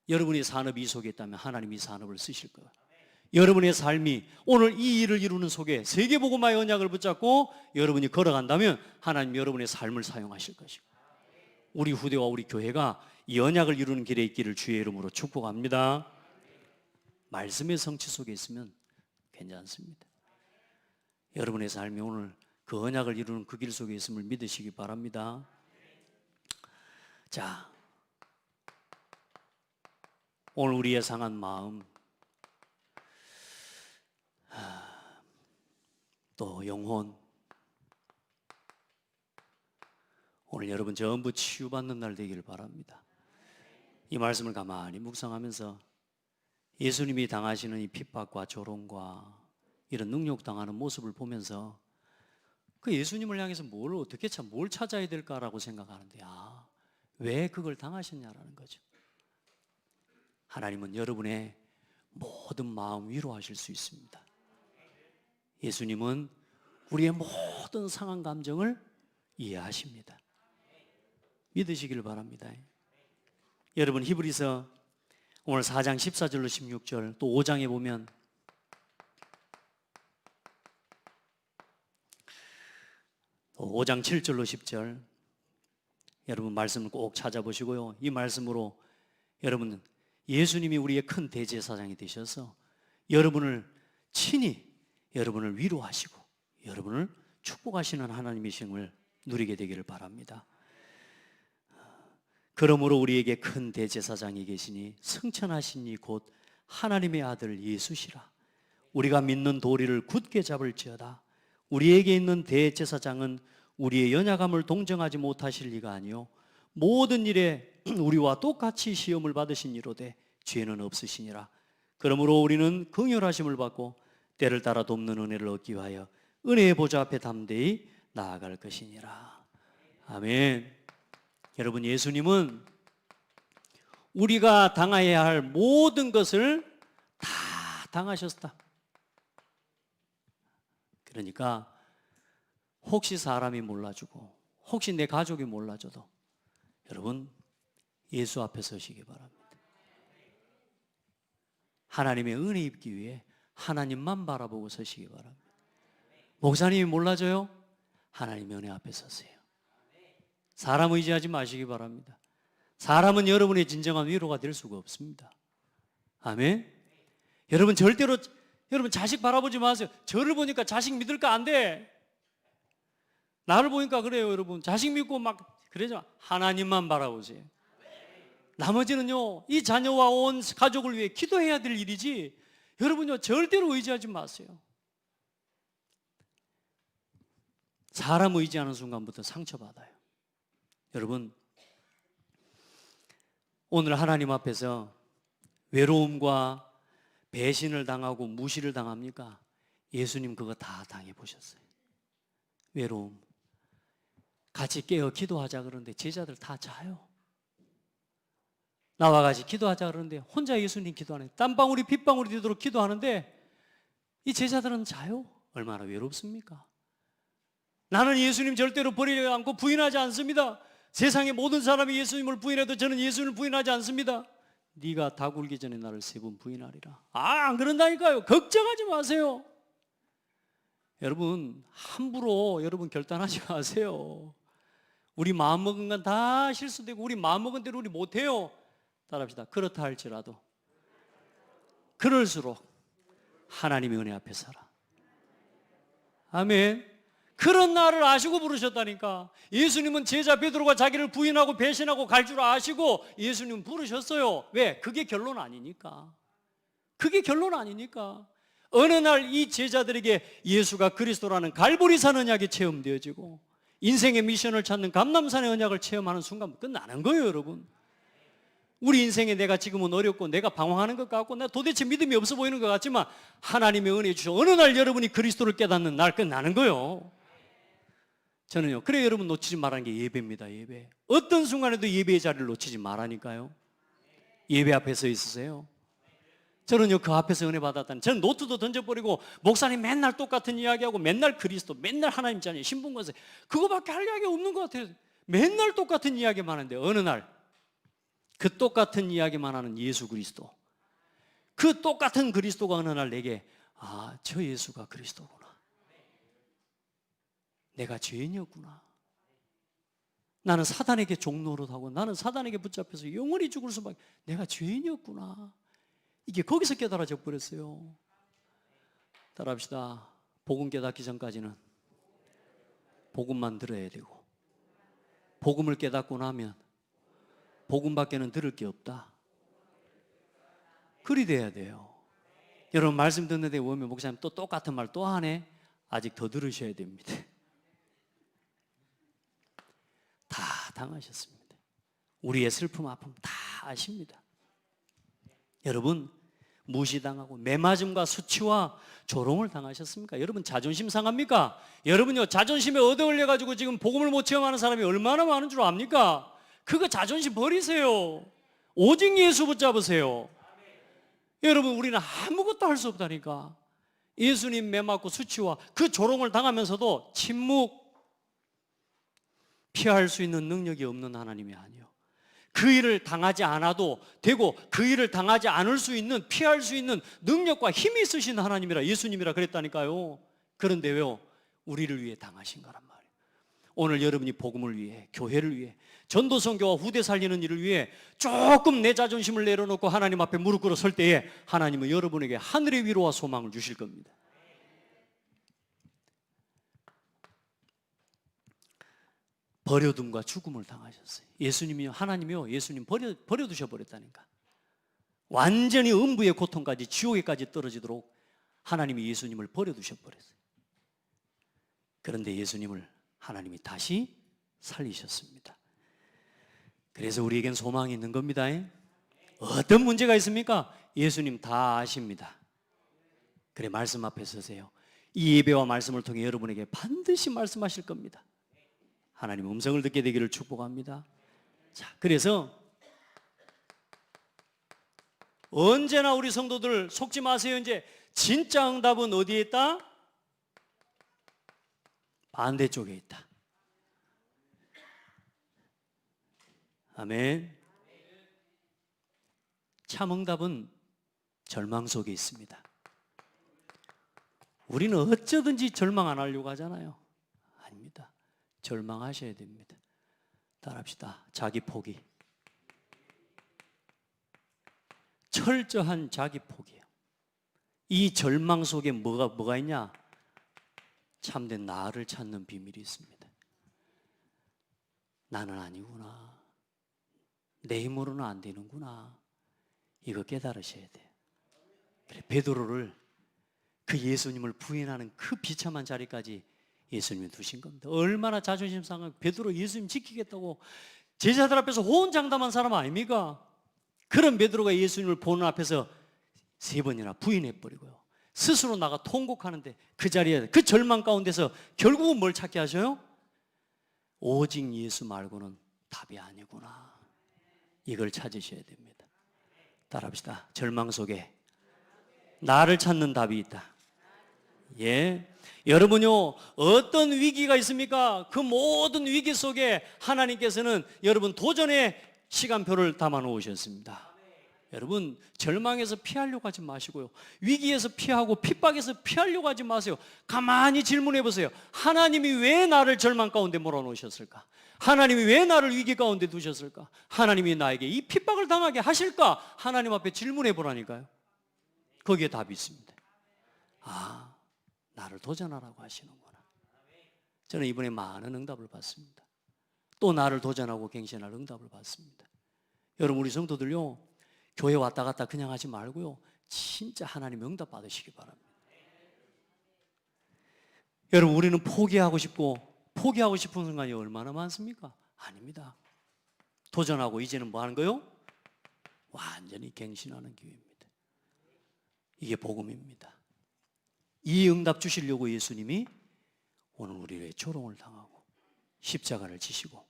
S1: 여러분의 산업이 이 속에 있다면 하나님이 산업을 쓰실 거예요. 여러분의 삶이 오늘 이 일을 이루는 속에 세계복음화의 언약을 붙잡고 여러분이 걸어간다면 하나님 여러분의 삶을 사용하실 것이고, 우리 후대와 우리 교회가 이 언약을 이루는 길에 있기를 주의 이름으로 축복합니다. 말씀의 성취 속에 있으면 괜찮습니다. 여러분의 삶이 오늘 그 언약을 이루는 그 길 속에 있음을 믿으시기 바랍니다. 자, 오늘 우리의 상한 마음, 또 영혼, 오늘 여러분 전부 치유받는 날 되기를 바랍니다. 이 말씀을 가만히 묵상하면서 예수님이 당하시는 이 핍박과 조롱과 이런 능욕당하는 모습을 보면서 그 예수님을 향해서 뭘 찾아야 될까라고 생각하는데, 왜 그걸 당하셨냐라는 거죠. 하나님은 여러분의 모든 마음 위로하실 수 있습니다. 예수님은 우리의 모든 상한 감정을 이해하십니다. 믿으시길 바랍니다. 여러분 히브리서 오늘 4장 14절로 16절, 또 5장에 보면 또 5장 7절로 10절, 여러분 말씀을 꼭 찾아보시고요. 이 말씀으로 여러분은 예수님이 우리의 큰 대제사장이 되셔서 여러분을 친히 여러분을 위로하시고 여러분을 축복하시는 하나님이심을 누리게 되기를 바랍니다. 그러므로 우리에게 큰 대제사장이 계시니 승천하신 이 곧 하나님의 아들 예수시라. 우리가 믿는 도리를 굳게 잡을지어다. 우리에게 있는 대제사장은 우리의 연약함을 동정하지 못하실 리가 아니요 모든 일에 우리와 똑같이 시험을 받으신 이로되 죄는 없으시니라. 그러므로 우리는 긍휼하심을 받고 때를 따라 돕는 은혜를 얻기 위하여 은혜의 보좌 앞에 담대히 나아갈 것이니라. 아멘. 여러분, 예수님은 우리가 당해야 할 모든 것을 다 당하셨다. 그러니까 혹시 사람이 몰라주고 혹시 내 가족이 몰라줘도 여러분 예수 앞에 서시기 바랍니다. 하나님의 은혜 입기 위해 하나님만 바라보고 서시기 바랍니다. 목사님이 몰라줘요? 하나님의 은혜 앞에 서세요. 사람 의지하지 마시기 바랍니다. 사람은 여러분의 진정한 위로가 될 수가 없습니다. 아멘. 여러분 절대로 여러분 자식 바라보지 마세요. 저를 보니까 자식 믿을까? 안 돼. 나를 보니까 그래요. 여러분 자식 믿고 막 그러지 마. 하나님만 바라보세요. 나머지는요 이 자녀와 온 가족을 위해 기도해야 될 일이지 여러분요 절대로 의지하지 마세요. 사람 의지하는 순간부터 상처받아요. 여러분 오늘 하나님 앞에서 외로움과 배신을 당하고 무시를 당합니까? 예수님 그거 다 당해보셨어요. 외로움, 같이 깨어 기도하자 그러는데 제자들 다 자요. 나와 같이 기도하자 그러는데 혼자 예수님 기도하는, 땀방울이 핏방울이 되도록 기도하는데 이 제자들은 자요. 얼마나 외롭습니까? 나는 예수님 절대로 버리지 않고 부인하지 않습니다. 세상의 모든 사람이 예수님을 부인해도 저는 예수님을 부인하지 않습니다. 네가 다 굴기 전에 나를 3번 부인하리라. 안 그런다니까요. 걱정하지 마세요. 여러분 함부로 여러분 결단하지 마세요. 우리 마음먹은 건 다 실수되고 우리 마음먹은 대로 우리 못해요. 따라합시다. 그렇다 할지라도 그럴수록 하나님의 은혜 앞에 살아. 아멘. 그런 나를 아시고 부르셨다니까. 예수님은 제자 베드로가 자기를 부인하고 배신하고 갈 줄 아시고 예수님 부르셨어요. 왜? 그게 결론 아니니까. 그게 결론 아니니까. 어느 날 이 제자들에게 예수가 그리스도라는 갈보리산 언약이 체험되어지고 인생의 미션을 찾는 감람산의 언약을 체험하는 순간 끝나는 거예요. 여러분 우리 인생에 내가 지금은 어렵고 내가 방황하는 것 같고 나 도대체 믿음이 없어 보이는 것 같지만 하나님의 은혜 주셔 어느 날 여러분이 그리스도를 깨닫는 날 끝나는 거예요. 저는요 그래 여러분 놓치지 말라는 게 예배입니다. 예배. 어떤 순간에도 예배의 자리를 놓치지 말라니까요. 예배 앞에 서 있으세요. 저는요 그 앞에서 은혜 받았다는, 저는 노트도 던져버리고 목사님 맨날 똑같은 이야기하고 맨날 그리스도 맨날 하나님 자녀 신분건세 그거밖에 할 이야기 없는 것 같아요. 맨날 똑같은 이야기만 하는데 어느 날 그 똑같은 이야기만 하는 예수 그리스도, 그 똑같은 그리스도가 어느 날 내게 저 예수가 그리스도구나. 내가 죄인이었구나. 나는 사단에게 종노릇하고 나는 사단에게 붙잡혀서 영원히 죽을 수밖에, 내가 죄인이었구나. 이게 거기서 깨달아져 버렸어요. 따라합시다. 복음 깨닫기 전까지는 복음만 들어야 되고, 복음을 깨닫고 나면 복음밖에는 들을 게 없다. 그리 돼야 돼요. 여러분 말씀 듣는데 오면 목사님 또 똑같은 말 또 하네? 아직 더 들으셔야 됩니다. 다 당하셨습니다. 우리의 슬픔, 아픔 다 아십니다. 여러분 무시당하고 매맞음과 수치와 조롱을 당하셨습니까? 여러분 자존심 상합니까? 여러분요 자존심에 얻어 걸려가지고 지금 복음을 못 체험하는 사람이 얼마나 많은 줄 압니까? 그거 자존심 버리세요. 오직 예수 붙잡으세요. 여러분 우리는 아무것도 할 수 없다니까. 예수님 매맞고 수치와 그 조롱을 당하면서도 침묵, 피할 수 있는 능력이 없는 하나님이 아니요, 그 일을 당하지 않아도 되고 그 일을 당하지 않을 수 있는, 피할 수 있는 능력과 힘이 있으신 하나님이라, 예수님이라 그랬다니까요. 그런데 왜요? 우리를 위해 당하신 거란 말이에요. 오늘 여러분이 복음을 위해, 교회를 위해, 전도선교와 후대 살리는 일을 위해 조금 내 자존심을 내려놓고 하나님 앞에 무릎 꿇어 설 때에 하나님은 여러분에게 하늘의 위로와 소망을 주실 겁니다. 버려둠과 죽음을 당하셨어요. 예수님이요, 하나님이요, 예수님 버려두셔 버렸다니까. 완전히 음부의 고통까지, 지옥에까지 떨어지도록 하나님이 예수님을 버려두셔 버렸어요. 그런데 예수님을 하나님이 다시 살리셨습니다. 그래서 우리에겐 소망이 있는 겁니다. 어떤 문제가 있습니까? 예수님 다 아십니다. 그래, 말씀 앞에 서세요. 이 예배와 말씀을 통해 여러분에게 반드시 말씀하실 겁니다. 하나님 음성을 듣게 되기를 축복합니다. 자, 그래서 언제나 우리 성도들 속지 마세요. 이제 진짜 응답은 어디에 있다? 반대쪽에 있다. 아멘. 참 응답은 절망 속에 있습니다. 우리는 어쩌든지 절망 안 하려고 하잖아요. 아닙니다. 절망하셔야 됩니다. 따라합시다. 자기 포기. 철저한 자기 포기예요. 이 절망 속에 뭐가 있냐? 참된 나를 찾는 비밀이 있습니다. 나는 아니구나. 내 힘으로는 안 되는구나. 이거 깨달으셔야 돼요. 그래, 베드로를 그 예수님을 부인하는 그 비참한 자리까지 예수님이 두신 겁니다. 얼마나 자존심 상하고 베드로 예수님 지키겠다고 제자들 앞에서 호언장담한 사람 아닙니까? 그런 베드로가 예수님을 보는 앞에서 3번이나 부인해버리고요, 스스로 나가 통곡하는데 그 자리에, 그 절망 가운데서 결국은 뭘 찾게 하셔요? 오직 예수 말고는 답이 아니구나. 이걸 찾으셔야 됩니다. 따라합시다. 절망 속에 나를 찾는 답이 있다. 예, 여러분요, 어떤 위기가 있습니까? 그 모든 위기 속에 하나님께서는 여러분 도전의 시간표를 담아 놓으셨습니다. 여러분 절망에서 피하려고 하지 마시고요, 위기에서 피하고 핍박에서 피하려고 하지 마세요. 가만히 질문해 보세요. 하나님이 왜 나를 절망 가운데 몰아놓으셨을까? 하나님이 왜 나를 위기 가운데 두셨을까? 하나님이 나에게 이 핍박을 당하게 하실까? 하나님 앞에 질문해 보라니까요. 거기에 답이 있습니다. 나를 도전하라고 하시는구나. 저는 이번에 많은 응답을 받습니다. 또 나를 도전하고 갱신할 응답을 받습니다. 여러분 우리 성도들요, 교회 왔다 갔다 그냥 하지 말고요, 진짜 하나님 응답 받으시기 바랍니다. 여러분 우리는 포기하고 싶은 순간이 얼마나 많습니까? 아닙니다. 도전하고 이제는 뭐 하는 거요? 완전히 갱신하는 기회입니다. 이게 복음입니다. 이 응답 주시려고 예수님이 오늘 우리의 조롱을 당하고 십자가를 지시고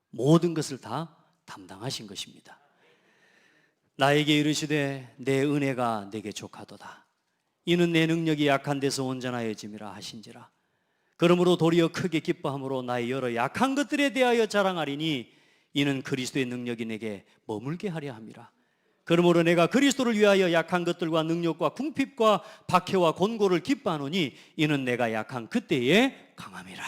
S1: 모든 것을 다 담당하신 것입니다. 나에게 이르시되 내 은혜가 내게 족하도다. 이는 내 능력이 약한 데서 온전하여짐이라 하신지라. 그러므로 도리어 크게 기뻐함으로 나의 여러 약한 것들에 대하여 자랑하리니 이는 그리스도의 능력이 내게 머물게 하려 함이라. 그러므로 내가 그리스도를 위하여 약한 것들과 능력과 궁핍과 박해와 곤고를 기뻐하노니 이는 내가 약한 그때에 강함이라.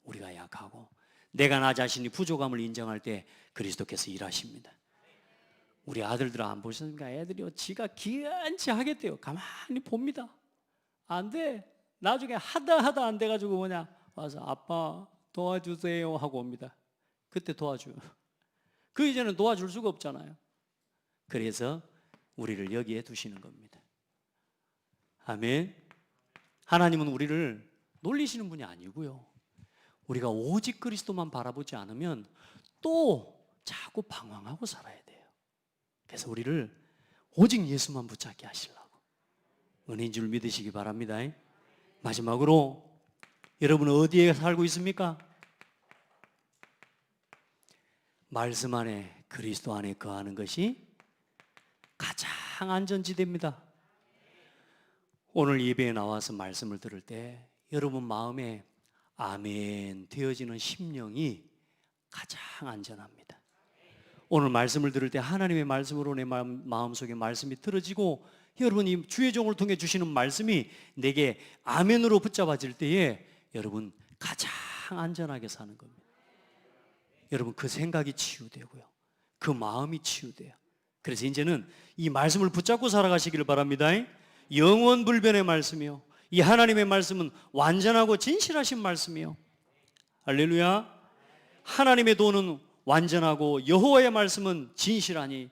S1: 우리가 약하고 내가 나 자신이 부족함을 인정할 때 그리스도께서 일하십니다. 우리 아들들 안 보셨습니까? 애들이 지가 기한치 하겠대요. 가만히 봅니다. 안 돼. 나중에 하다 안 돼가지고 와서 아빠 도와주세요 하고 옵니다. 그때 도와줘요. 그 이제는 도와줄 수가 없잖아요. 그래서 우리를 여기에 두시는 겁니다. 아멘. 하나님은 우리를 놀리시는 분이 아니고요. 우리가 오직 그리스도만 바라보지 않으면 또 자꾸 방황하고 살아야 돼요. 그래서 우리를 오직 예수만 붙잡게 하시려고 은혜인 줄 믿으시기 바랍니다. 마지막으로 여러분은 어디에 살고 있습니까? 말씀 안에, 그리스도 안에 거하는 것이 가장 안전지대입니다. 오늘 예배에 나와서 말씀을 들을 때 여러분 마음에 아멘 되어지는 심령이 가장 안전합니다. 오늘 말씀을 들을 때 하나님의 말씀으로 내 마음속에 말씀이 들어지고 여러분이 주의 종을 통해 주시는 말씀이 내게 아멘으로 붙잡아질 때에 여러분 가장 안전하게 사는 겁니다. 여러분 그 생각이 치유되고요. 그 마음이 치유돼요. 그래서 이제는 이 말씀을 붙잡고 살아가시기를 바랍니다. 영원불변의 말씀이요. 이 하나님의 말씀은 완전하고 진실하신 말씀이요. 할렐루야. 하나님의 도는 완전하고 여호와의 말씀은 진실하니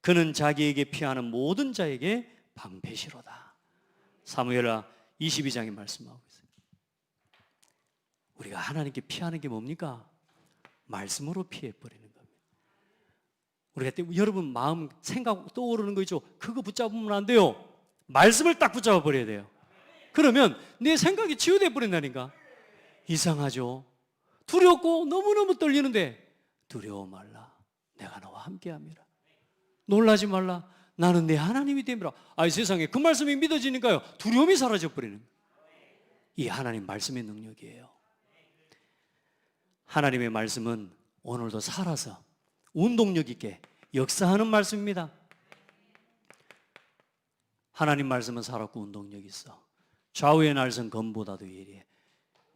S1: 그는 자기에게 피하는 모든 자에게 방패시로다. 사무엘하 22장에 말씀하고 있어요. 우리가 하나님께 피하는 게 뭡니까? 말씀으로 피해버리는 겁니다. 우리가 여러분 마음 생각 떠오르는 거 있죠? 그거 붙잡으면 안 돼요. 말씀을 딱 붙잡아 버려야 돼요. 그러면 내 생각이 치유돼 버린다니까. 이상하죠? 두렵고 너무너무 떨리는데 두려워 말라. 내가 너와 함께함이라. 놀라지 말라. 나는 내 하나님이 됨이라. 세상에 그 말씀이 믿어지니까요. 두려움이 사라져 버리는 거예요. 이 하나님 말씀의 능력이에요. 하나님의 말씀은 오늘도 살아서 운동력 있게 역사하는 말씀입니다. 하나님 말씀은 살았고 운동력 있어. 좌우의 날선 검보다도 예리해.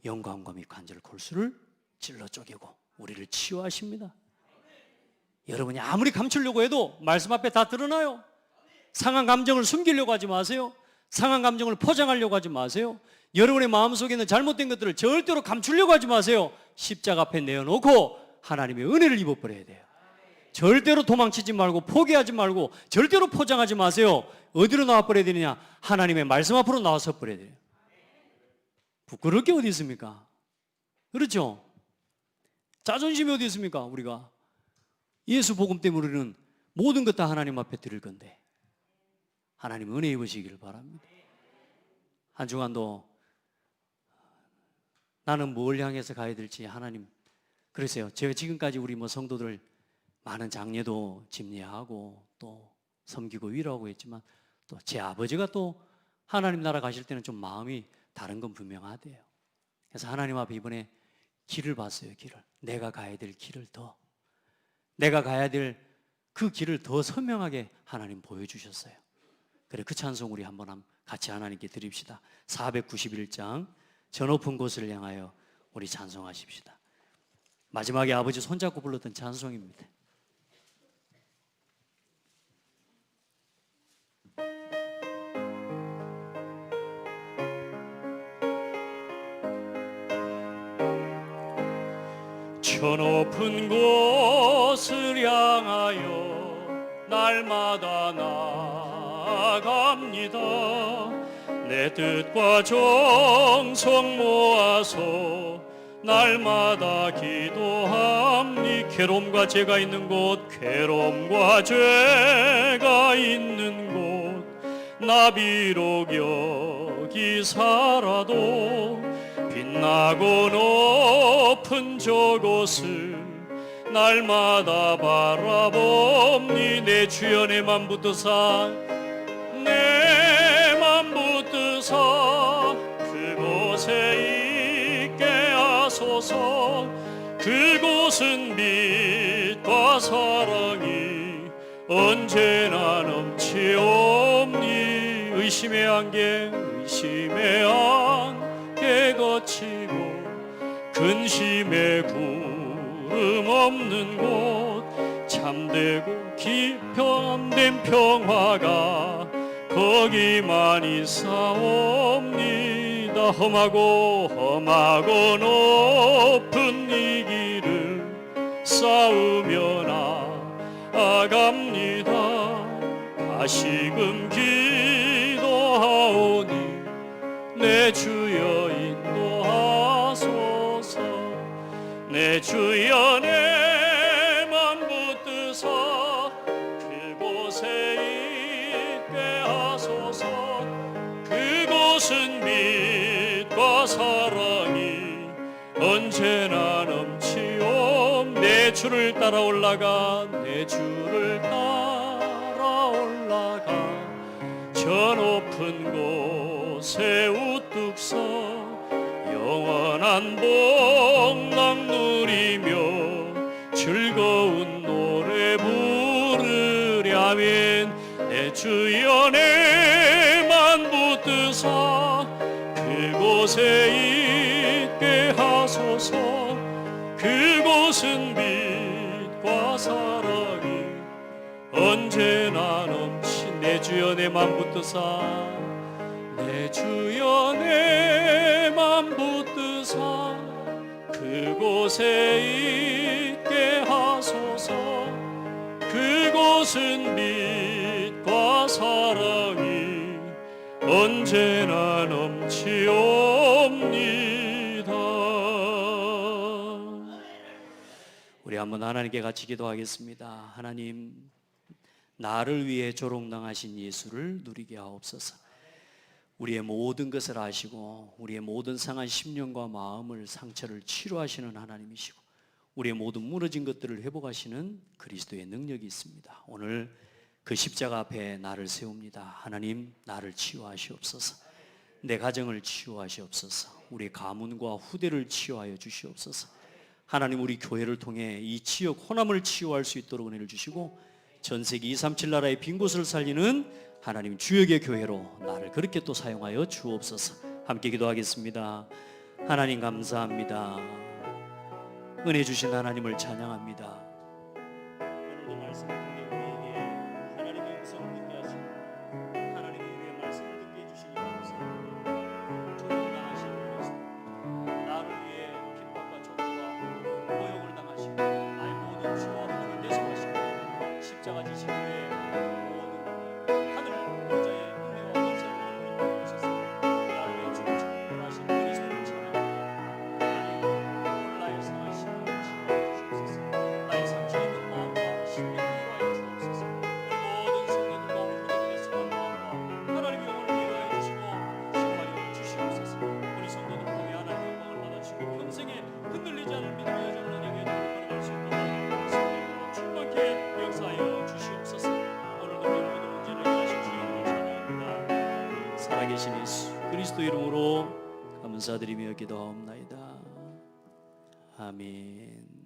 S1: 영광과 및 관절 골수를 찔러 쪼개고 우리를 치유하십니다. 여러분이 아무리 감추려고 해도 말씀 앞에 다 드러나요. 상한 감정을 숨기려고 하지 마세요. 상한 감정을 포장하려고 하지 마세요. 여러분의 마음속에 있는 잘못된 것들을 절대로 감추려고 하지 마세요. 십자가 앞에 내어놓고 하나님의 은혜를 입어버려야 돼요. 절대로 도망치지 말고 포기하지 말고 절대로 포장하지 마세요. 어디로 나와버려야 되느냐? 하나님의 말씀 앞으로 나와서 버려야 돼요. 부끄러울 게 어디 있습니까? 그렇죠? 자존심이 어디 있습니까? 우리가 예수 복음 때문에 우리는 모든 것 다 하나님 앞에 드릴 건데 하나님 은혜 입으시기를 바랍니다. 한 주간도 나는 뭘 향해서 가야 될지 하나님 그러세요. 제가 지금까지 우리 성도들 많은 장례도 집례하고 또 섬기고 위로하고 했지만 또 제 아버지가 또 하나님 나라 가실 때는 좀 마음이 다른 건 분명하대요. 그래서 하나님 앞에 이번에 길을 봤어요. 길을 내가 가야 될 길을 더 내가 가야 될 그 길을 더 선명하게 하나님 보여주셨어요. 그래 그 찬송 우리 한번 같이 하나님께 드립시다. 491장 저 높은 곳을 향하여 우리 찬송하십시다. 마지막에 아버지 손잡고 불렀던 찬송입니다. 저 높은 곳을 향하여 날마다 나아갑니다. 내 뜻과 정성 모아서 날마다 기도합니. 괴로움과 죄가 있는 곳, 괴로움과 죄가 있는 곳, 나 비록 여기 살아도 빛나고 높은 저곳을 날마다 바라봅니. 내 주여 내 맘 붙드사 내 맘 붙드사 그곳에 있게 하소서. 그곳은 빛과 사랑이 언제나 넘치옵니. 의심의 안개 거치고 근심의 구름 없는 곳 참되고 깊은 평화가 거기만 있사옵니다. 험하고 높은 이 길을 싸우며 나아갑니다. 다시금 기도하오니 내 주여 인도하소서. 내 주여 내 맘 붙드사 그곳에 있게 하소서. 그곳은 빛과 사랑이 언제나 넘치옵. 내 주를 따라 올라가 저 높은 곳에 우뚝 서 영원한 복락 누리며 즐거운 노래 부르랴면 내 주여 내만 붙드사 그곳에 있게 하소서. 그곳은 빛과 사랑이 언제나 넘친 내 주여 내만 붙드사 내 주여 내만 붙드사 그곳에 있게 하소서. 그곳은 빛과 사랑이 언제나 넘치옵니다. 우리 한번 하나님께 같이 기도하겠습니다. 하나님, 나를 위해 조롱당하신 예수를 누리게 하옵소서. 우리의 모든 것을 아시고 우리의 모든 상한 심령과 마음을 상처를 치료하시는 하나님이시고 우리의 모든 무너진 것들을 회복하시는 그리스도의 능력이 있습니다. 오늘 그 십자가 앞에 나를 세웁니다. 하나님, 나를 치유하시옵소서. 내 가정을 치유하시옵소서. 우리 가문과 후대를 치유하여 주시옵소서. 하나님, 우리 교회를 통해 이 지역 호남을 치유할 수 있도록 은혜를 주시고 전 세계 237 나라의 빈 곳을 살리는 하나님 주역의 교회로 나를 그렇게 또 사용하여 주옵소서. 함께 기도하겠습니다. 하나님 감사합니다. 은혜 주신 하나님을 찬양합니다. 오늘도 말씀을 통해 우리에게 하나님의 음성을 듣게 하시고 하나님의 은혜의 말씀을 듣게 해주시니 감사합니다. 조롱당하신 그리스도, 나를 위해 핍박과 조롱과 모욕을 당하시고 나의 모든 죄와 tội을 대속하시고 십자가 지신 후에 하늘 보좌의 은혜와 권세를 얻는 오셔서 나를 위해 죽으신 하신 그리스도를 찬양합니다. 하나님, 오늘 나의 상한 심령을 치유하여 주옵소서. 나의 상처 있는 마음과 심령을 위로하여 주옵소서. 우리 모든 성도들과 후대들의 상한 마음과 하나님의 영혼을 위로하여 주시고 치유하여 주시옵소서. 우리 성도들 통해 하나님의 영광을 받아주시고 평생에 흔들리지 않을 믿음의 여정을 향해 걸어갈 수 있도록 성령으로 충만케 역사하여 주시옵소서. 오늘도 우리 모든 문제를 해결하실 주의 이름을 찬양합니다. 살아계신 예수 그리스도 이름으로 감사드리며 기도하옵나이다. 아멘.